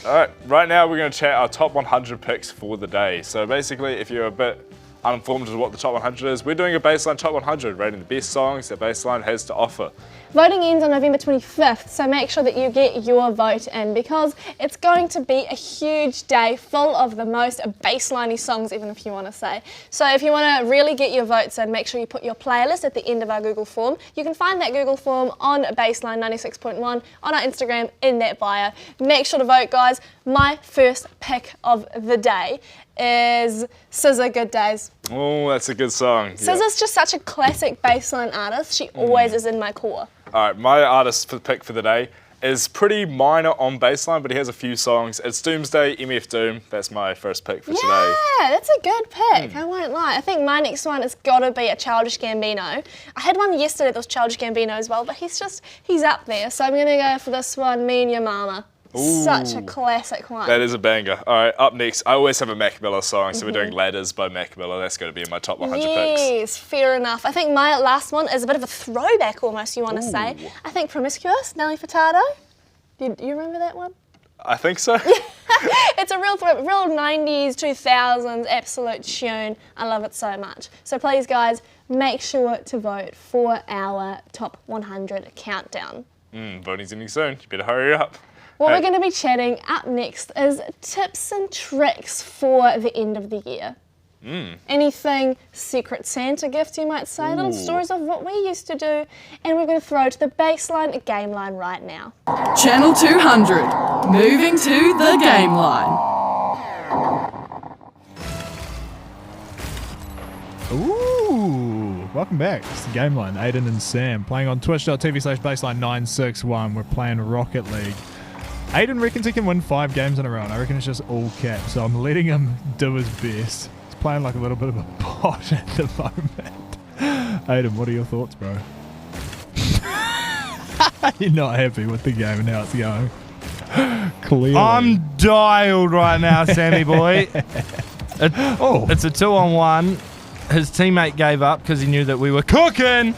All right, right now we're going to chat our top 100 picks for the day. So basically, if you're a bit uninformed as to what the top 100 is, we're doing a Bassline top 100, rating the best songs that Bassline has to offer. Voting ends on November 25th, so make sure that you get your vote in because it's going to be a huge day full of the most Bassline-y songs, even if you want to say. So if you want to really get your votes in, make sure you put your playlist at the end of our Google form. You can find that Google form on Bassline 96.1 on our Instagram in that bio. Make sure to vote, guys. My first pick of the day is SZA, Good Days. Oh, that's a good song. SZA's just such a classic Bassline artist. She always is in my core. All right, my artist pick for the day is pretty minor on Bassline, but he has a few songs. It's Doomsday, MF Doom. That's my first pick for today. Yeah, that's a good pick. I won't lie. I think my next one has got to be a Childish Gambino. I had one yesterday that was Childish Gambino as well, but he's up there. So I'm going to go for this one, Me and Your Mama. Ooh. Such a classic one. That is a banger. All right, up next, I always have a Mac Miller song, so we're doing Ladders by Mac Miller. That's going to be in my top 100 picks. Yes, fair enough. I think my last one is a bit of a throwback almost, you want to say. I think Promiscuous, Nelly Furtado. Do you remember that one? I think so. It's a real 90s, 2000s absolute tune. I love it so much. So please, guys, make sure to vote for our top 100 countdown. Voting's ending soon. You better hurry up. What we're going to be chatting up next is tips and tricks for the end of the year. Anything Secret Santa gift, you might say, little stories of what we used to do, and we're going to throw to the Bassline Gameline right now. Channel 200, moving to the Gameline. Ooh, welcome back. It's the Gameline, Aidan and Sam, playing on twitch.tv/Bassline961. We're playing Rocket League. Aidan reckons he can win 5 games in a row, and I reckon it's just all cap, so I'm letting him do his best. He's playing like a little bit of a bot at the moment. Aidan, what are your thoughts, bro? You're not happy with the game and how it's going. Clearly. I'm dialed right now, Sammy boy. It's a 2-on-1. His teammate gave up because he knew that we were cooking.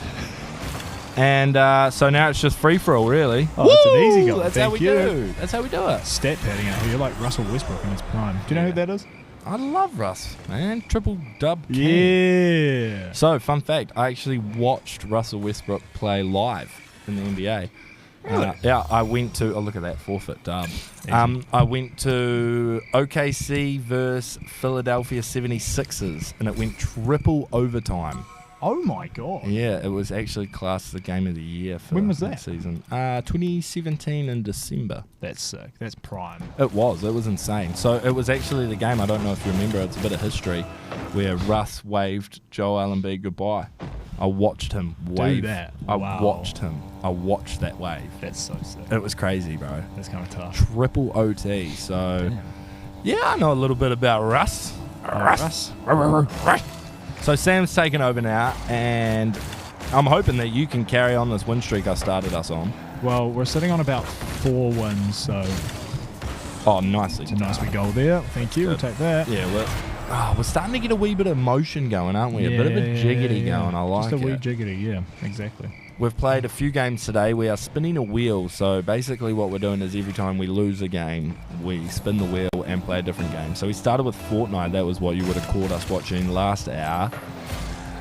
And so now it's just free-for-all, really. Oh, it's an easy goal. That's how we do. That's how we do it. Stat padding out here, like Russell Westbrook in his prime. Do you know who that is? I love Russ, man. Triple dub king. Yeah. So, fun fact, I actually watched Russell Westbrook play live in the NBA. Really? Yeah, I went to, look at that, forfeit dub. I went to OKC versus Philadelphia 76ers, and it went triple overtime. Oh my god. Yeah, it was actually classed the game of the year for when was that season. 2017 in December. That's sick. That's prime. It was insane. So it was actually the game, I don't know if you remember, it's a bit of history, where Russ waved Joel Embiid goodbye. I watched him wave. Do that? I Wow. watched him. I watched that wave. That's so sick. It was crazy, bro. That's kind of tough. Triple OT. So, yeah, I know a little bit about Russ. Russ. So Sam's taken over now, and I'm hoping that you can carry on this win streak I started us on. Well, we're sitting on about 4 wins, so... Oh, nicely. It's a nice wee goal there. Thank you. We'll take that. Yeah, we're starting to get a wee bit of motion going, aren't we? A bit of a jiggity going. I like it. Just a wee jiggity, yeah, exactly. We've played a few games today. We are spinning a wheel. So basically what we're doing is every time we lose a game, we spin the wheel and play a different game. So we started with Fortnite. That was what you would have caught us watching last hour.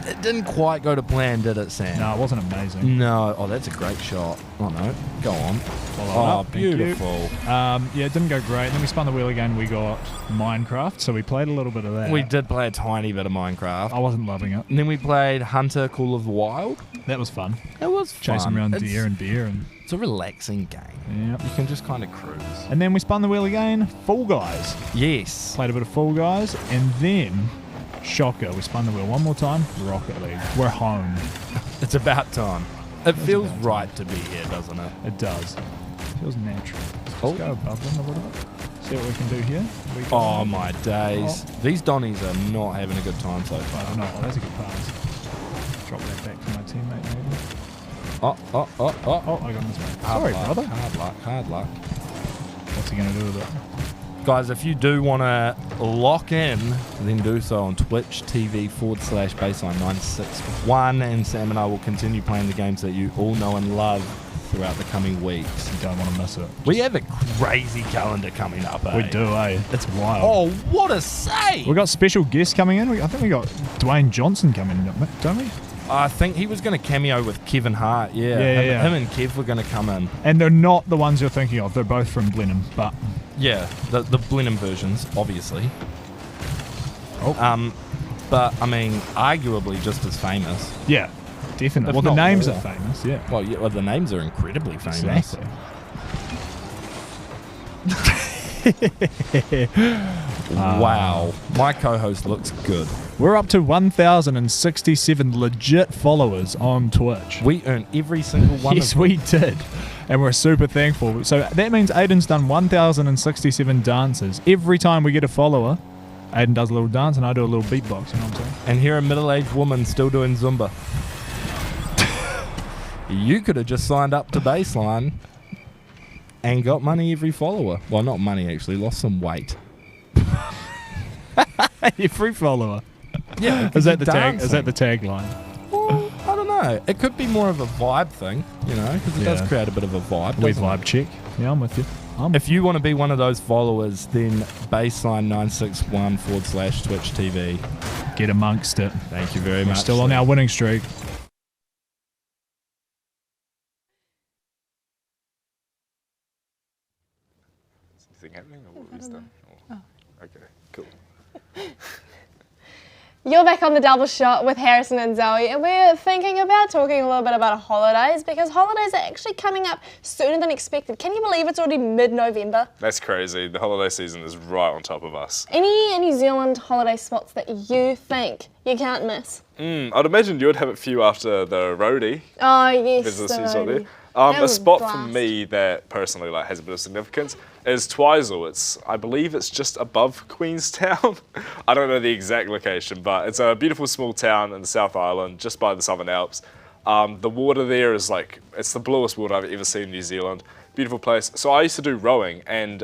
It didn't quite go to plan, did it, Sam? No, it wasn't amazing. No. Oh, that's a great shot. Oh, no. Go on. Follow up. Beautiful. Yeah, it didn't go great. Then we spun the wheel again. We got Minecraft, so we played a little bit of that. We did play a tiny bit of Minecraft. I wasn't loving it. And then we played Hunter Call of the Wild. That was fun. It was fun. Chasing around deer and beer. And it's a relaxing game. Yep. You can just kind of cruise. And then we spun the wheel again. Fall Guys. Yes. Played a bit of Fall Guys. And then, shocker, we spun the wheel one more time. Rocket League. We're home. It's about time. It feels right to be here, doesn't it? It does. It feels natural. Let's go above them a little bit. See what we can do here. Oh my days. These Donnies are not having a good time so far. Oh, no, that's a good pass. Drop that back to my teammate, maybe. Oh, I got this one. Hard Sorry, luck, brother. Hard luck. What's he going to do with it? Guys, if you do want to lock in, then do so on Twitch TV /Bassline 961, and Sam and I will continue playing the games that you all know and love throughout the coming weeks. You don't want to miss it. We have a crazy calendar coming up, eh? We do, eh? It's wild. Oh, what a save! We got special guests coming in. I think we got Dwayne Johnson coming in, don't we? I think he was going to cameo with Kevin Hart, Yeah. Him and Kev were going to come in. And they're not the ones you're thinking of. They're both from Blenheim, but... Yeah, the Blenheim versions, obviously. Oh. But, I mean, arguably just as famous. Yeah, definitely. If Well, the not names more. are famous, yeah. Well, the names are incredibly famous. Exactly. Wow. My co-host looks good. We're up to 1,067 legit followers on Twitch. We earn every single one Yes, of them. we did. And we're super thankful. So that means Aidan's done 1,067 dances. Every time we get a follower, Aidan does a little dance and I do a little beatbox, you know what I'm saying? And here a middle-aged woman still doing Zumba. You could have just signed up to Bassline and got money every follower. Well, not money actually, lost some weight. Every follower. Yeah. Is that the tag? dancing. Is that the tagline? Well, I don't know. It could be more of a vibe thing, you know, because it does create a bit of a vibe. We doesn't it? vibe check. Yeah, I'm with you. If you want to be one of those followers, then Bassline 961 /Twitch TV. Get amongst it. Thank you very We're much. still on our winning streak. Is anything happening or what is that? Oh. Okay, cool. You're back on the double shot with Harrison and Zoe, and we're thinking about talking a little bit about holidays, because holidays are actually coming up sooner than expected. Can you believe it's already mid-November? That's crazy. The holiday season is right on top of us. Any New Zealand holiday spots that you think you can't miss? I'd imagine you would have a few after the roadie. Oh, yes, Visit the the seaside there. roadie. That A was spot blast. for me that personally has a bit of significance is Twizel. I believe it's just above Queenstown. I don't know the exact location, but it's a beautiful small town in the South Island, just by the Southern Alps. The water there is it's the bluest water I've ever seen in New Zealand. Beautiful place. So I used to do rowing, and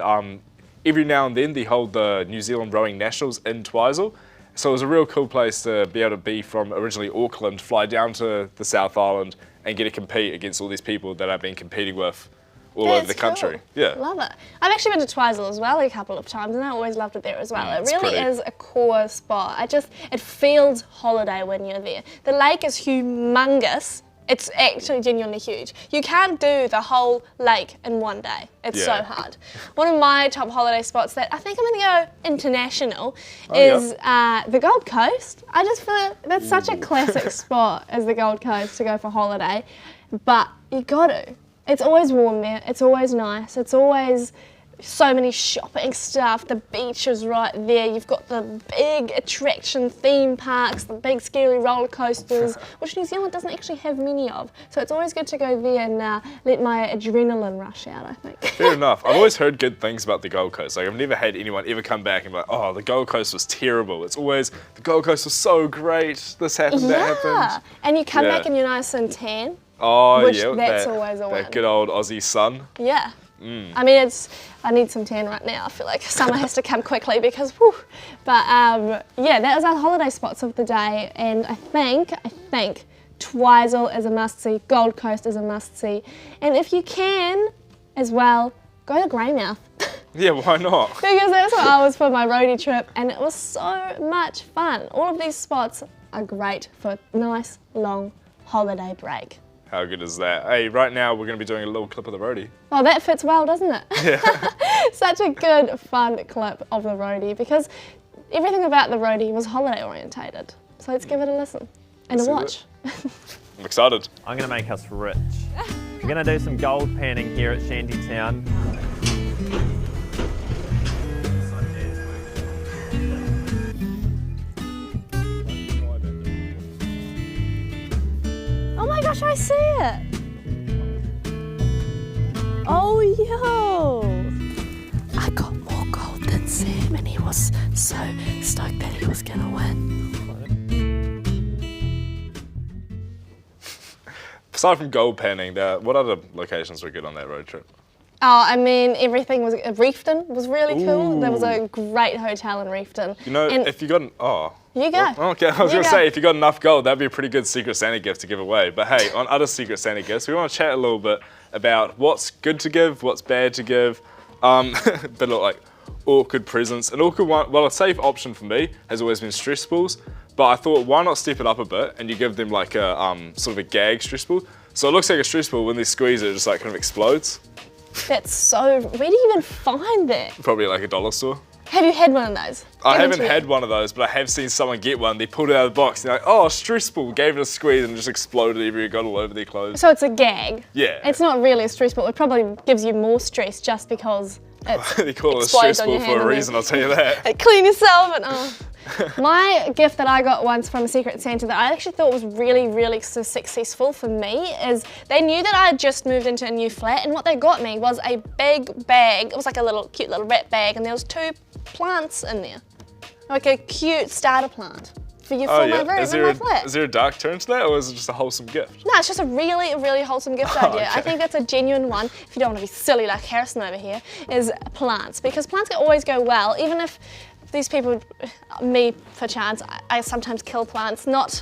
every now and then they hold the New Zealand Rowing Nationals in Twizel. So it was a real cool place to be able to be from originally Auckland, fly down to the South Island and get to compete against all these people that I've been competing with all over the country. Cool. Yeah. Love it. I've actually been to Twizel as well a couple of times, and I always loved it there as well. It it's really pretty. is a core spot. It feels holiday when you're there. The lake is humongous. It's actually genuinely huge. You can't do the whole lake in one day. It's so hard. One of my top holiday spots that I think I'm going to go international is the Gold Coast. I just feel that's such a classic spot as the Gold Coast to go for holiday, but you got to. It's always warm there. It's always nice. It's always so many shopping stuff. The beach is right there. You've got the big attraction theme parks, the big scary roller coasters, which New Zealand doesn't actually have many of. So it's always good to go there and let my adrenaline rush out, I think. Fair enough. I've always heard good things about the Gold Coast. I've never had anyone ever come back and be like, oh, the Gold Coast was terrible. It's always, the Gold Coast was so great. This happened, that happened. And you come back and you're nice and tan. Oh, which yeah. that's always a win. That good old Aussie sun. Yeah. I mean, I need some tan right now. I feel like summer has to come quickly because, whew. But yeah, that was our holiday spots of the day. And I think Twizel is a must-see, Gold Coast is a must-see. And if you can, as well, go to Greymouth. Yeah, why not? Because that's where I was for my roadie trip, and it was so much fun. All of these spots are great for a nice, long holiday break. How good is that? Hey, right now we're going to be doing a little clip of the roadie. Oh, that fits well, doesn't it? Yeah. Such a good, fun clip of the roadie, because everything about the roadie was holiday orientated. So let's give it a listen and a watch. I'm excited. I'm going to make us rich. We're going to do some gold panning here at Shantytown. Oh my gosh, I see it! Oh, yo! I got more gold. Sam, and he was so stoked that he was gonna win. Aside from gold panning, what other locations were good on that road trip? Oh, I mean, everything was... Reefton was really cool. There was a great hotel in Reefton. You know, and if you got... You go. Well, okay, I was going to say, if you got enough gold, that'd be a pretty good Secret Santa gift to give away. But hey, on other Secret Santa gifts, we want to chat a little bit about what's good to give, what's bad to give, a bit of like awkward presents. An awkward one, well, a safe option for me has always been stress balls, but I thought, why not step it up a bit and you give them like a sort of a gag stress ball. So it looks like a stress ball, when they squeeze it, it just like kind of explodes. That's so... Where do you even find that? Probably like a dollar store. Have you had one of those? I haven't had one of those, but I have seen someone get one. They pulled it out of the box and they're like, oh, stress ball, gave it a squeeze and it just exploded everywhere, it got all over their clothes. So it's a gag? Yeah. It's not really a stress ball. It probably gives you more stress just because it's They call it a stress ball for a reason, I'll tell you that. Clean yourself and My gift that I got once from Secret Santa that I actually thought was really, really successful for me is they knew that I had just moved into a new flat, and what they got me was a big bag. It was like a cute little wrap bag, and there was 2 plants in there. Like a cute starter plant for my room in my flat. Is there a dark turn to that, or is it just a wholesome gift? No, it's just a really, really wholesome gift idea. Okay. I think that's a genuine one, if you don't want to be silly like Harrison over here, is plants. Because plants can always go well, even if these people, me for chance, I sometimes kill plants, not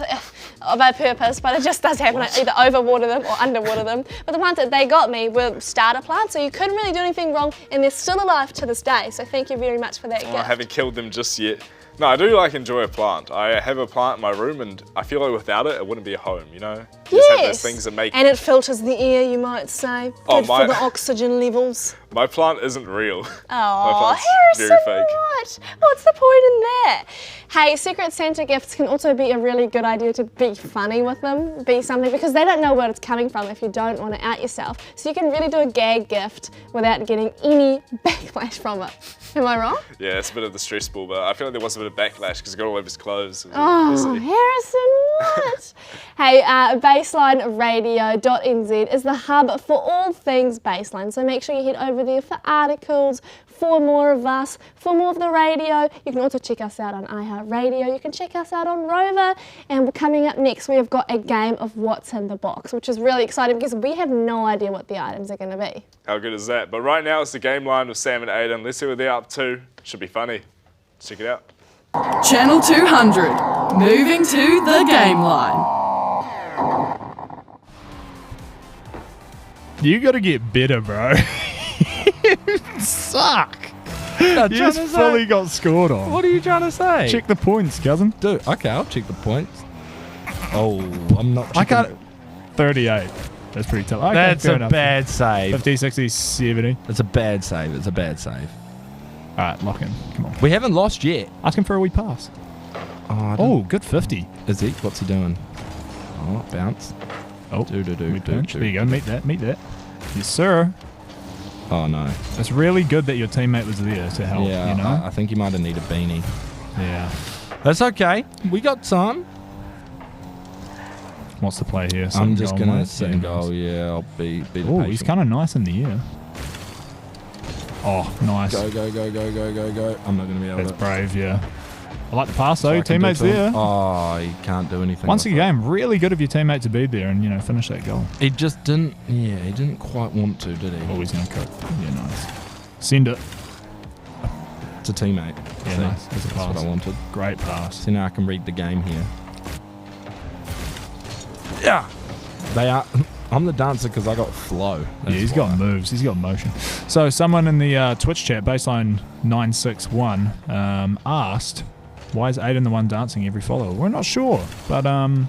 by purpose, but it just does happen. I either overwater them or underwater them. But the plants that they got me were starter plants, so you couldn't really do anything wrong, and they're still alive to this day. So thank you very much for that gift. I haven't killed them just yet. No, I do enjoy a plant. I have a plant in my room, and I feel like without it, it wouldn't be a home, you know? You just have those things that make... And it filters the air, you might say. Good for the oxygen levels. My plant isn't real. Oh, Harrison, what? What's the point in that? Hey, Secret Santa gifts can also be a really good idea to be funny with them, be something, because they don't know where it's coming from if you don't want to out yourself. So you can really do a gag gift without getting any backlash from it. Am I wrong? Yeah, it's a bit of the stress ball, but I feel like there was a bit of backlash because it got all over his clothes. Oh, Harrison, what? Hey, basslineradio.nz is the hub for all things Bassline, so make sure you head over there for articles, for more of us, for more of the radio. You can also check us out on iHeartRadio, you can check us out on Rover, and coming up next we have got a game of What's in the Box, which is really exciting because we have no idea what the items are going to be. How good is that? But right now it's the Gameline with Sam and Aidan. Let's see what they're up to. Should be funny. Let's check it out. Channel 200, moving to the Gameline. You gotta get better, bro. You suck. No, You just fully got scored on. What are you trying to say? Check the points, cousin. Dude, okay, I'll check the points. Oh, I'm not. I can't. 38. That's pretty tough. Okay, That's fair a enough. bad save. 50, 60, 70. It's a bad save. It's a bad save. All right, lock in. Come on. We haven't lost yet. Ask him for a wee pass. Oh, good 50. Is he? What's he doing? Oh, bounce. Oh, do. There you go. Meet that. Yes, sir. Oh no. It's really good that your teammate was there to help. Yeah, you know. I think you might have needed a beanie. Yeah. That's okay. We got time. What's the play here? I'm just Sit gonna mate. sit and go. Yeah, I'll be the Oh, patient. he's kind of nice in the air. Oh, nice. Go. I'm not gonna be able That's to. brave, yeah. I like the pass though. So I can Teammates do to there. him. Oh, he can't do anything. Once with again, really good of your teammate to be there and finish that goal. He just didn't. Yeah, he didn't quite want to, did he? Oh, he's gonna cook. Yeah, nice. Send it. It's a teammate. Yeah, See, nice. That's a That's what pass. I wanted. Great pass. See, now I can read the game here. Yeah, they are. I'm the dancer because I got flow. Yeah, he's got moves. He's got motion. So someone in the Twitch chat, Bassline 961, asked, "Why is Aidan the one dancing every follower?" We're not sure, but well,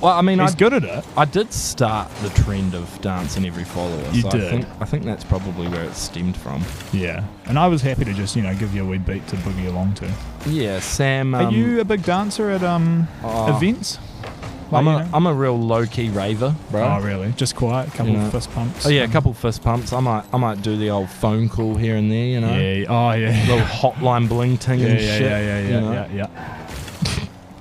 I mean, he's good at it. I did start the trend of dancing every follower. You so did. I think that's probably where it stemmed from. Yeah, and I was happy to just give you a wee beat to boogie along to. Yeah, Sam. Are you a big dancer at events? I'm a real low key raver, bro. Oh, really? Just quiet, a couple of fist pumps. Oh yeah, a couple of fist pumps. I might do the old phone call here and there, you know. Yeah. Oh yeah. Little hotline bling-ting and shit. Yeah.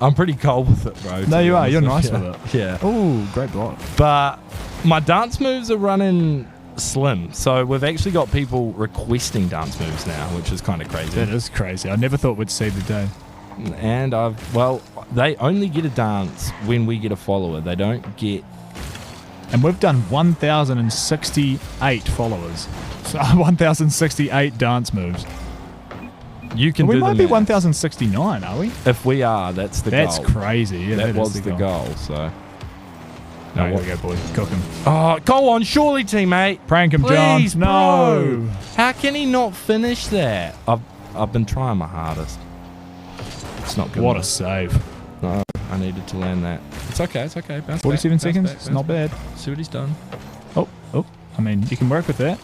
I'm pretty cold with it, bro. No, you are. You're nice with with it. Yeah. Oh, great block. But my dance moves are running slim. So we've actually got people requesting dance moves now, which is kind of crazy. That is crazy. I never thought we'd see the day. And they only get a dance when we get a follower. They don't get... And we've done 1,068 followers. So 1,068 dance moves. You can we do might the be math. 1,069, are we? If we are, that's the goal. That's crazy. Yeah, that was is the goal. So... No, here we go, boy. Cook him. Oh, go on, surely, teammate. Prank him, Please, John. No. bro. How can he not finish that? I've been trying my hardest. It's not good. What enough. a save. No, I needed to land that. It's okay, it's okay. Bounce 47 back, seconds. bounce It's not back. bad. See what he's done. Oh. I mean, you can work with that.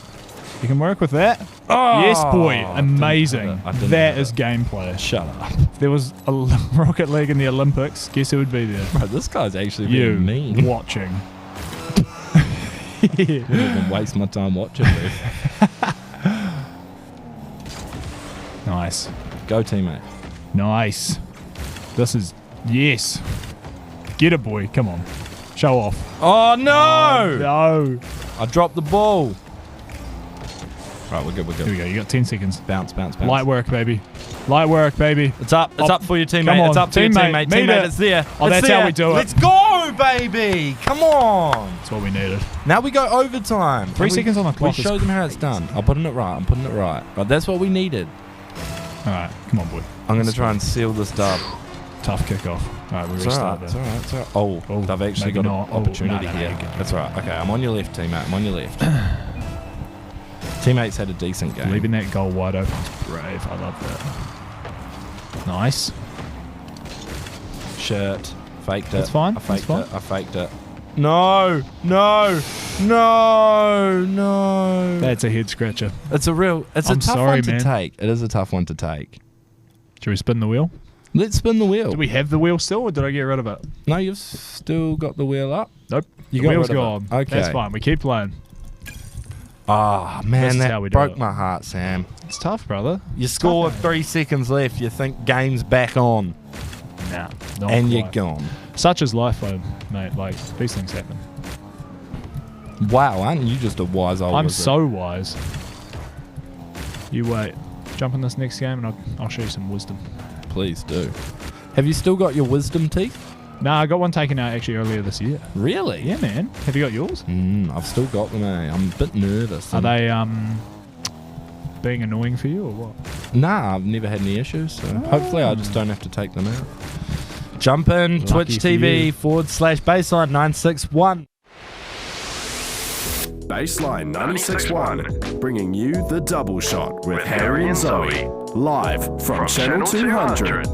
You can work with that. Oh, yes, boy. Amazing. I didn't That have is gameplay. Shut up. If there was a Rocket League in the Olympics, guess who would be there? Bro, this guy's actually You being mean. watching. I didn't even waste my time watching this. Nice. Go, teammate. Nice. This is... Yes. Get it, boy. Come on. Show off. Oh, no! Oh, no. I dropped the ball. Right, we're good, we're good. Here we go. You got 10 seconds. Bounce. Light work, baby. Light work, baby. It's up. It's up for your teammate. Come on. It's up for your teammate. Meet Teammate, it. it's there. Oh, It's that's there. how we do it. Let's go, baby. Come on. That's what we needed. Now we go overtime. 3 seconds on the clock We is show them how it's done. I'm putting it right. Right, that's what we needed. All right. Come on, boy. I'm going to try and seal this dub. Tough kickoff. All right, we It's restart alright, there. it's alright. Oh, they've actually maybe got not. an opportunity no, here. you're good. That's right. Okay, I'm on your left, teammate. I'm on your left. Teammates had a decent game. Leaving that goal wide open is brave. I love that. Nice. Shirt. Faked it. That's fine. I faked That's it. I faked it. No. That's a head scratcher. It's a I'm tough sorry, one man. to take. It is a tough one to take. Should we spin the wheel? Let's spin the wheel. Do we have the wheel still, or did I get rid of it? No, you've still got the wheel up. Nope. You The got wheel's rid of gone. it. Okay. That's fine. We keep playing. Ah, This man, is that how we do broke it. my heart, Sam. It's tough, brother. You score with 3 seconds left. You think game's back on, Nah. Not and you're quite. gone. Such is life, though, mate. Like, these things happen. Wow, aren't you just a wise old I'm wizard? so wise. You wait. Jump in this next game, and I'll show you some wisdom. Please do. Have you still got your wisdom teeth? Nah, I got one taken out actually earlier this year. Really? Yeah, man. Have you got yours? I've still got them, eh? I'm a bit nervous. Are they being annoying for you or what? Nah, I've never had any issues, so hopefully I just don't have to take them out. Jump in, Lucky Twitch for you. TV/Bassline 961. Bassline 96.1, bringing you the double shot with Harry and Zoe, live from Channel 200.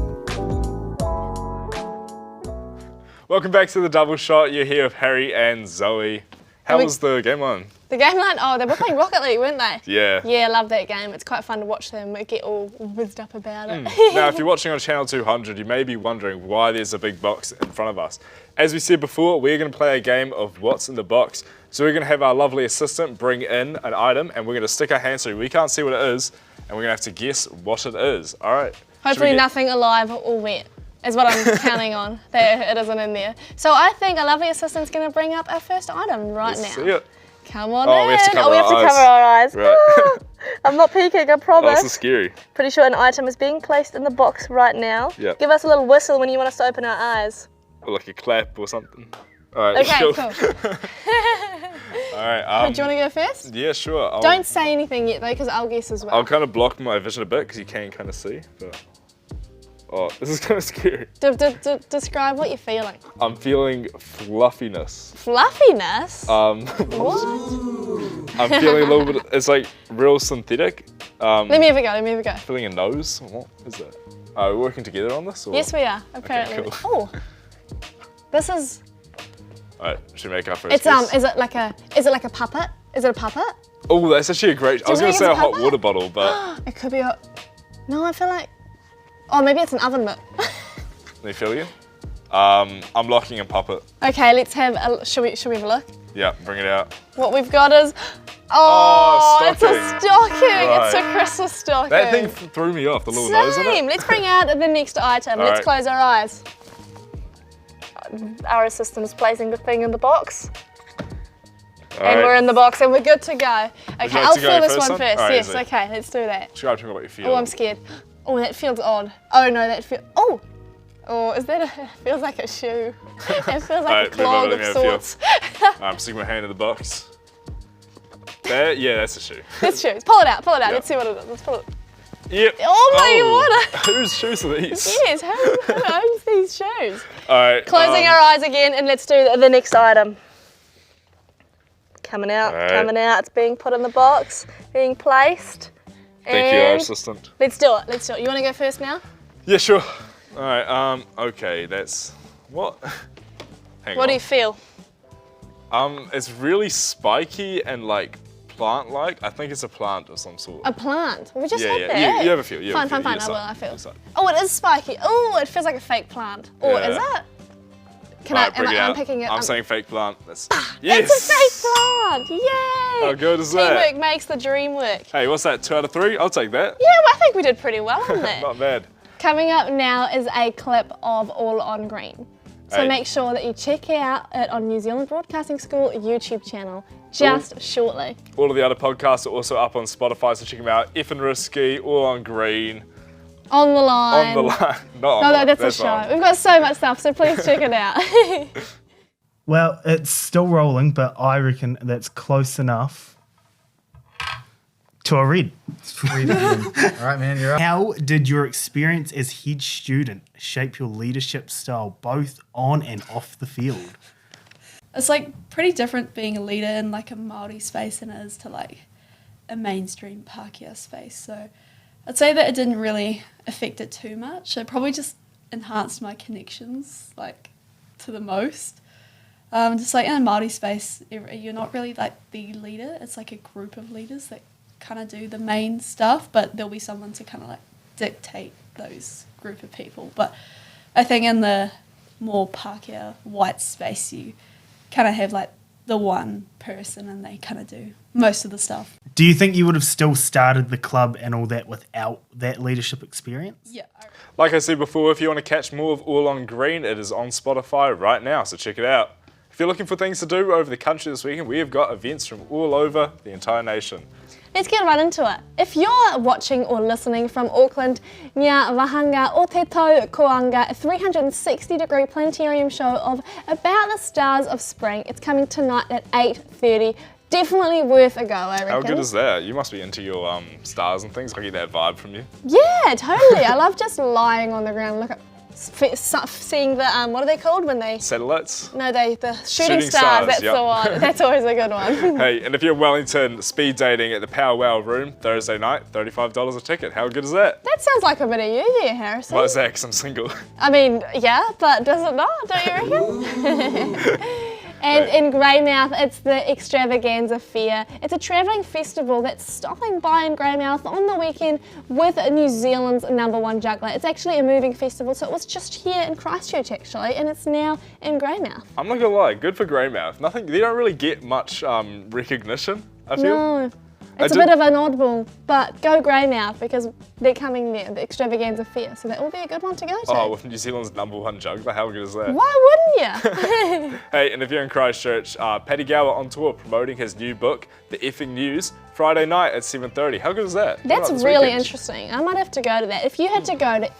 Welcome back to the double shot. You're here with Harry and Zoe. How was the game on? The Gameline, oh, they were playing Rocket League, weren't they? Yeah. Yeah, I love that game. It's quite fun to watch them get all whizzed up about it. Now, if you're watching on Channel 200, you may be wondering why there's a big box in front of us. As we said before, we're going to play a game of What's in the Box. So we're going to have our lovely assistant bring in an item, and we're going to stick our hands through. We can't see what it is, and we're going to have to guess what it is. All right. Hopefully nothing alive or wet is what I'm counting on, that it isn't in there. So I think our lovely assistant's going to bring up our first item right Let's now. see it. Come on Oh, in. we have to cover we have our to eyes. cover our eyes. Right. I'm not peeking, I Oh, promise. this is scary. Pretty sure an item is being placed in the box right now. Yep. Give us a little whistle when you want us to open our eyes. Or like a clap or something. All right. Okay, sure. cool. All right. Do you want to go first? Yeah, sure. Don't say anything yet though, because I'll guess as well. I'll kind of block my vision a bit because you can kind of see. But oh, this is kind of scary. Describe what you're feeling. I'm feeling fluffiness. Fluffiness? What? I'm feeling a little bit. It's like real synthetic. Let me have a go. Feeling a nose. What is that? Are we working together on this? Or? Yes, we are. Apparently. Okay, cool. Oh, this is. All right, should we make our first It's guess? Is it like a puppet? Is it a puppet? Oh, that's actually a great. I was going to think say a it's a hot puppet? water bottle, but It could be a. No, I feel like. Oh, maybe it's an oven mitt. let me feel again. I'm locking in puppet. Okay, let's have a. Should we have a look? Yeah, bring it out. What we've got is. Oh, it's a stocking. stocking. It's a Right. Christmas stocking. That thing threw me off. The little nose in Same. it. Let's bring out the next item. All Let's right. close our eyes. Our assistant is placing the thing in the box. And we're in the box and we're good to go. Okay, I'll feel this one first. Right, yes, easy. okay, let's do that. Describe to me what you feel. Oh, I'm scared. Oh, that feels odd. Oh no, that feels. Oh! Oh, is that a. It feels like a shoe. It feels like a clog of sorts. I'm sticking my hand in the box. There, yeah, that's a shoe. This shoes. Pull it out, pull it out. Yep. Let's see what it is. Let's pull it. Yep. Oh my water! Whose shoes are these? Yes, who owns these shoes? Alright. Closing our eyes again and let's do the next item. Coming out, coming out. It's being put in the box, being placed. Thank you, our assistant. Let's do it, let's do it. You want to go first now? Yeah, sure. Alright, okay, that's... What? Hang on. What do you feel? It's really spiky and like plant-like. I think it's a plant of some sort. A plant? We just Yeah, had yeah. that. You have a feel. Fine, I feel. Oh, it is spiky. Oh, it feels like a fake plant. Oh, is it? I'm picking it. I'm saying fake plant. That's It's a fake plant! Yay! How good is that? Teamwork makes the dream work. Hey, what's that, 2 out of 3? I'll take that. Yeah, well, I think we did pretty well on that. Not bad. Coming up now is a clip of All on Green. So Hey. make sure that you check out it on New Zealand Broadcasting School YouTube channel just shortly. All of the other podcasts are also up on Spotify, so check them out. If and Risky, All on Green. On the line. On the line. Not No, on that's a show. on. We've got so much stuff, so please check it out. Well, it's still rolling, but I reckon that's close enough to a red. All right, man, you're up. How did your experience as head student shape your leadership style, both on and off the field? It's like pretty different being a leader in like a Māori space than it is to like a mainstream Pākehā space. So I'd say that it didn't really affect it too much. It probably just enhanced my connections like to the most. Just like in a Māori space, you're not really like the leader. It's like a group of leaders that kind of do the main stuff, but there'll be someone to kind of like dictate those group of people. But I think in the more Pākehā white space, you kind of have like the one person and they kind of do most of the stuff. Do you think you would have still started the club and all that without that leadership experience? Yeah. Like I said before, if you want to catch more of All on Green, it is on Spotify right now, so check it out. If you're looking for things to do over the country this weekend, we have got events from all over the entire nation. Let's get right into it. If you're watching or listening from Auckland, Ngā Wahanga o Te Tau Koanga, a 360-degree planetarium show of About the Stars of Spring. It's coming tonight at 8:30. Definitely worth a go, I reckon. How good is that? You must be into your stars and things. I get that vibe from you. Yeah, totally. I love just lying on the ground, look at, seeing the, what are they called when they... Satellites? No, the shooting stars, that's yep. the one. That's always a good one. Hey, and if you're in Wellington, speed dating at the Powwow Room, Thursday night, $35 a ticket. How good is that? That sounds like a bit of you there, Harrison. Why is that? Because I'm single. I mean, yeah, but does it not, don't you reckon? And in Greymouth, it's the Extravaganza Fair. It's a travelling festival that's stopping by in Greymouth on the weekend with New Zealand's #1 juggler. It's actually a moving festival, so it was just here in Christchurch actually, and it's now in Greymouth. I'm not gonna lie, good for Greymouth. They don't really get much recognition, I feel. No. It's a bit of an oddball, but go Greymouth because they're coming there, the Extravaganza Fair, so that will be a good one to go to. Oh, with New Zealand's #1 juggler, how good is that? Why wouldn't you? Hey, and if you're in Christchurch, Paddy Gower on tour promoting his new book, The Effing News, Friday night at 7:30. How good is that? That's really interesting. I might have to go to that. If you had to go to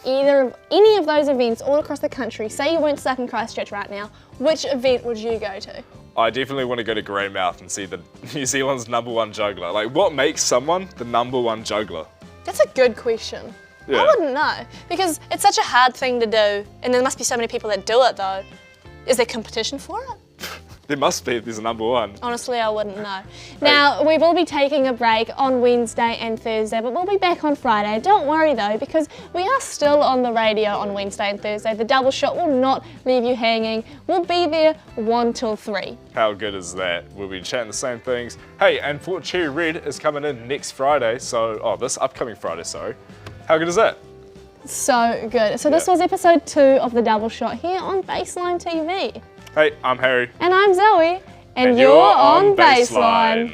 any of those events all across the country, say you weren't stuck in Christchurch right now, which event would you go to? I definitely want to go to Greymouth and see the New Zealand's #1 juggler. Like, what makes someone the #1 juggler? That's a good question. Yeah. I wouldn't know, because it's such a hard thing to do, and there must be so many people that do it though. Is there competition for it? There must be if there's a #1. Honestly, I wouldn't know. Now, we will be taking a break on Wednesday and Thursday, but we'll be back on Friday. Don't worry though, because we are still on the radio on Wednesday and Thursday. The double shot will not leave you hanging. We'll be there 1 till 3. How good is that? We'll be chatting the same things. Hey, and Fort Cherry Red is coming in next Friday, this upcoming Friday, sorry. How good is that? So good. So this was episode 2 of the double shot here on Bassline TV. Hey, I'm Harry. And I'm Zoe. And you're on Bassline.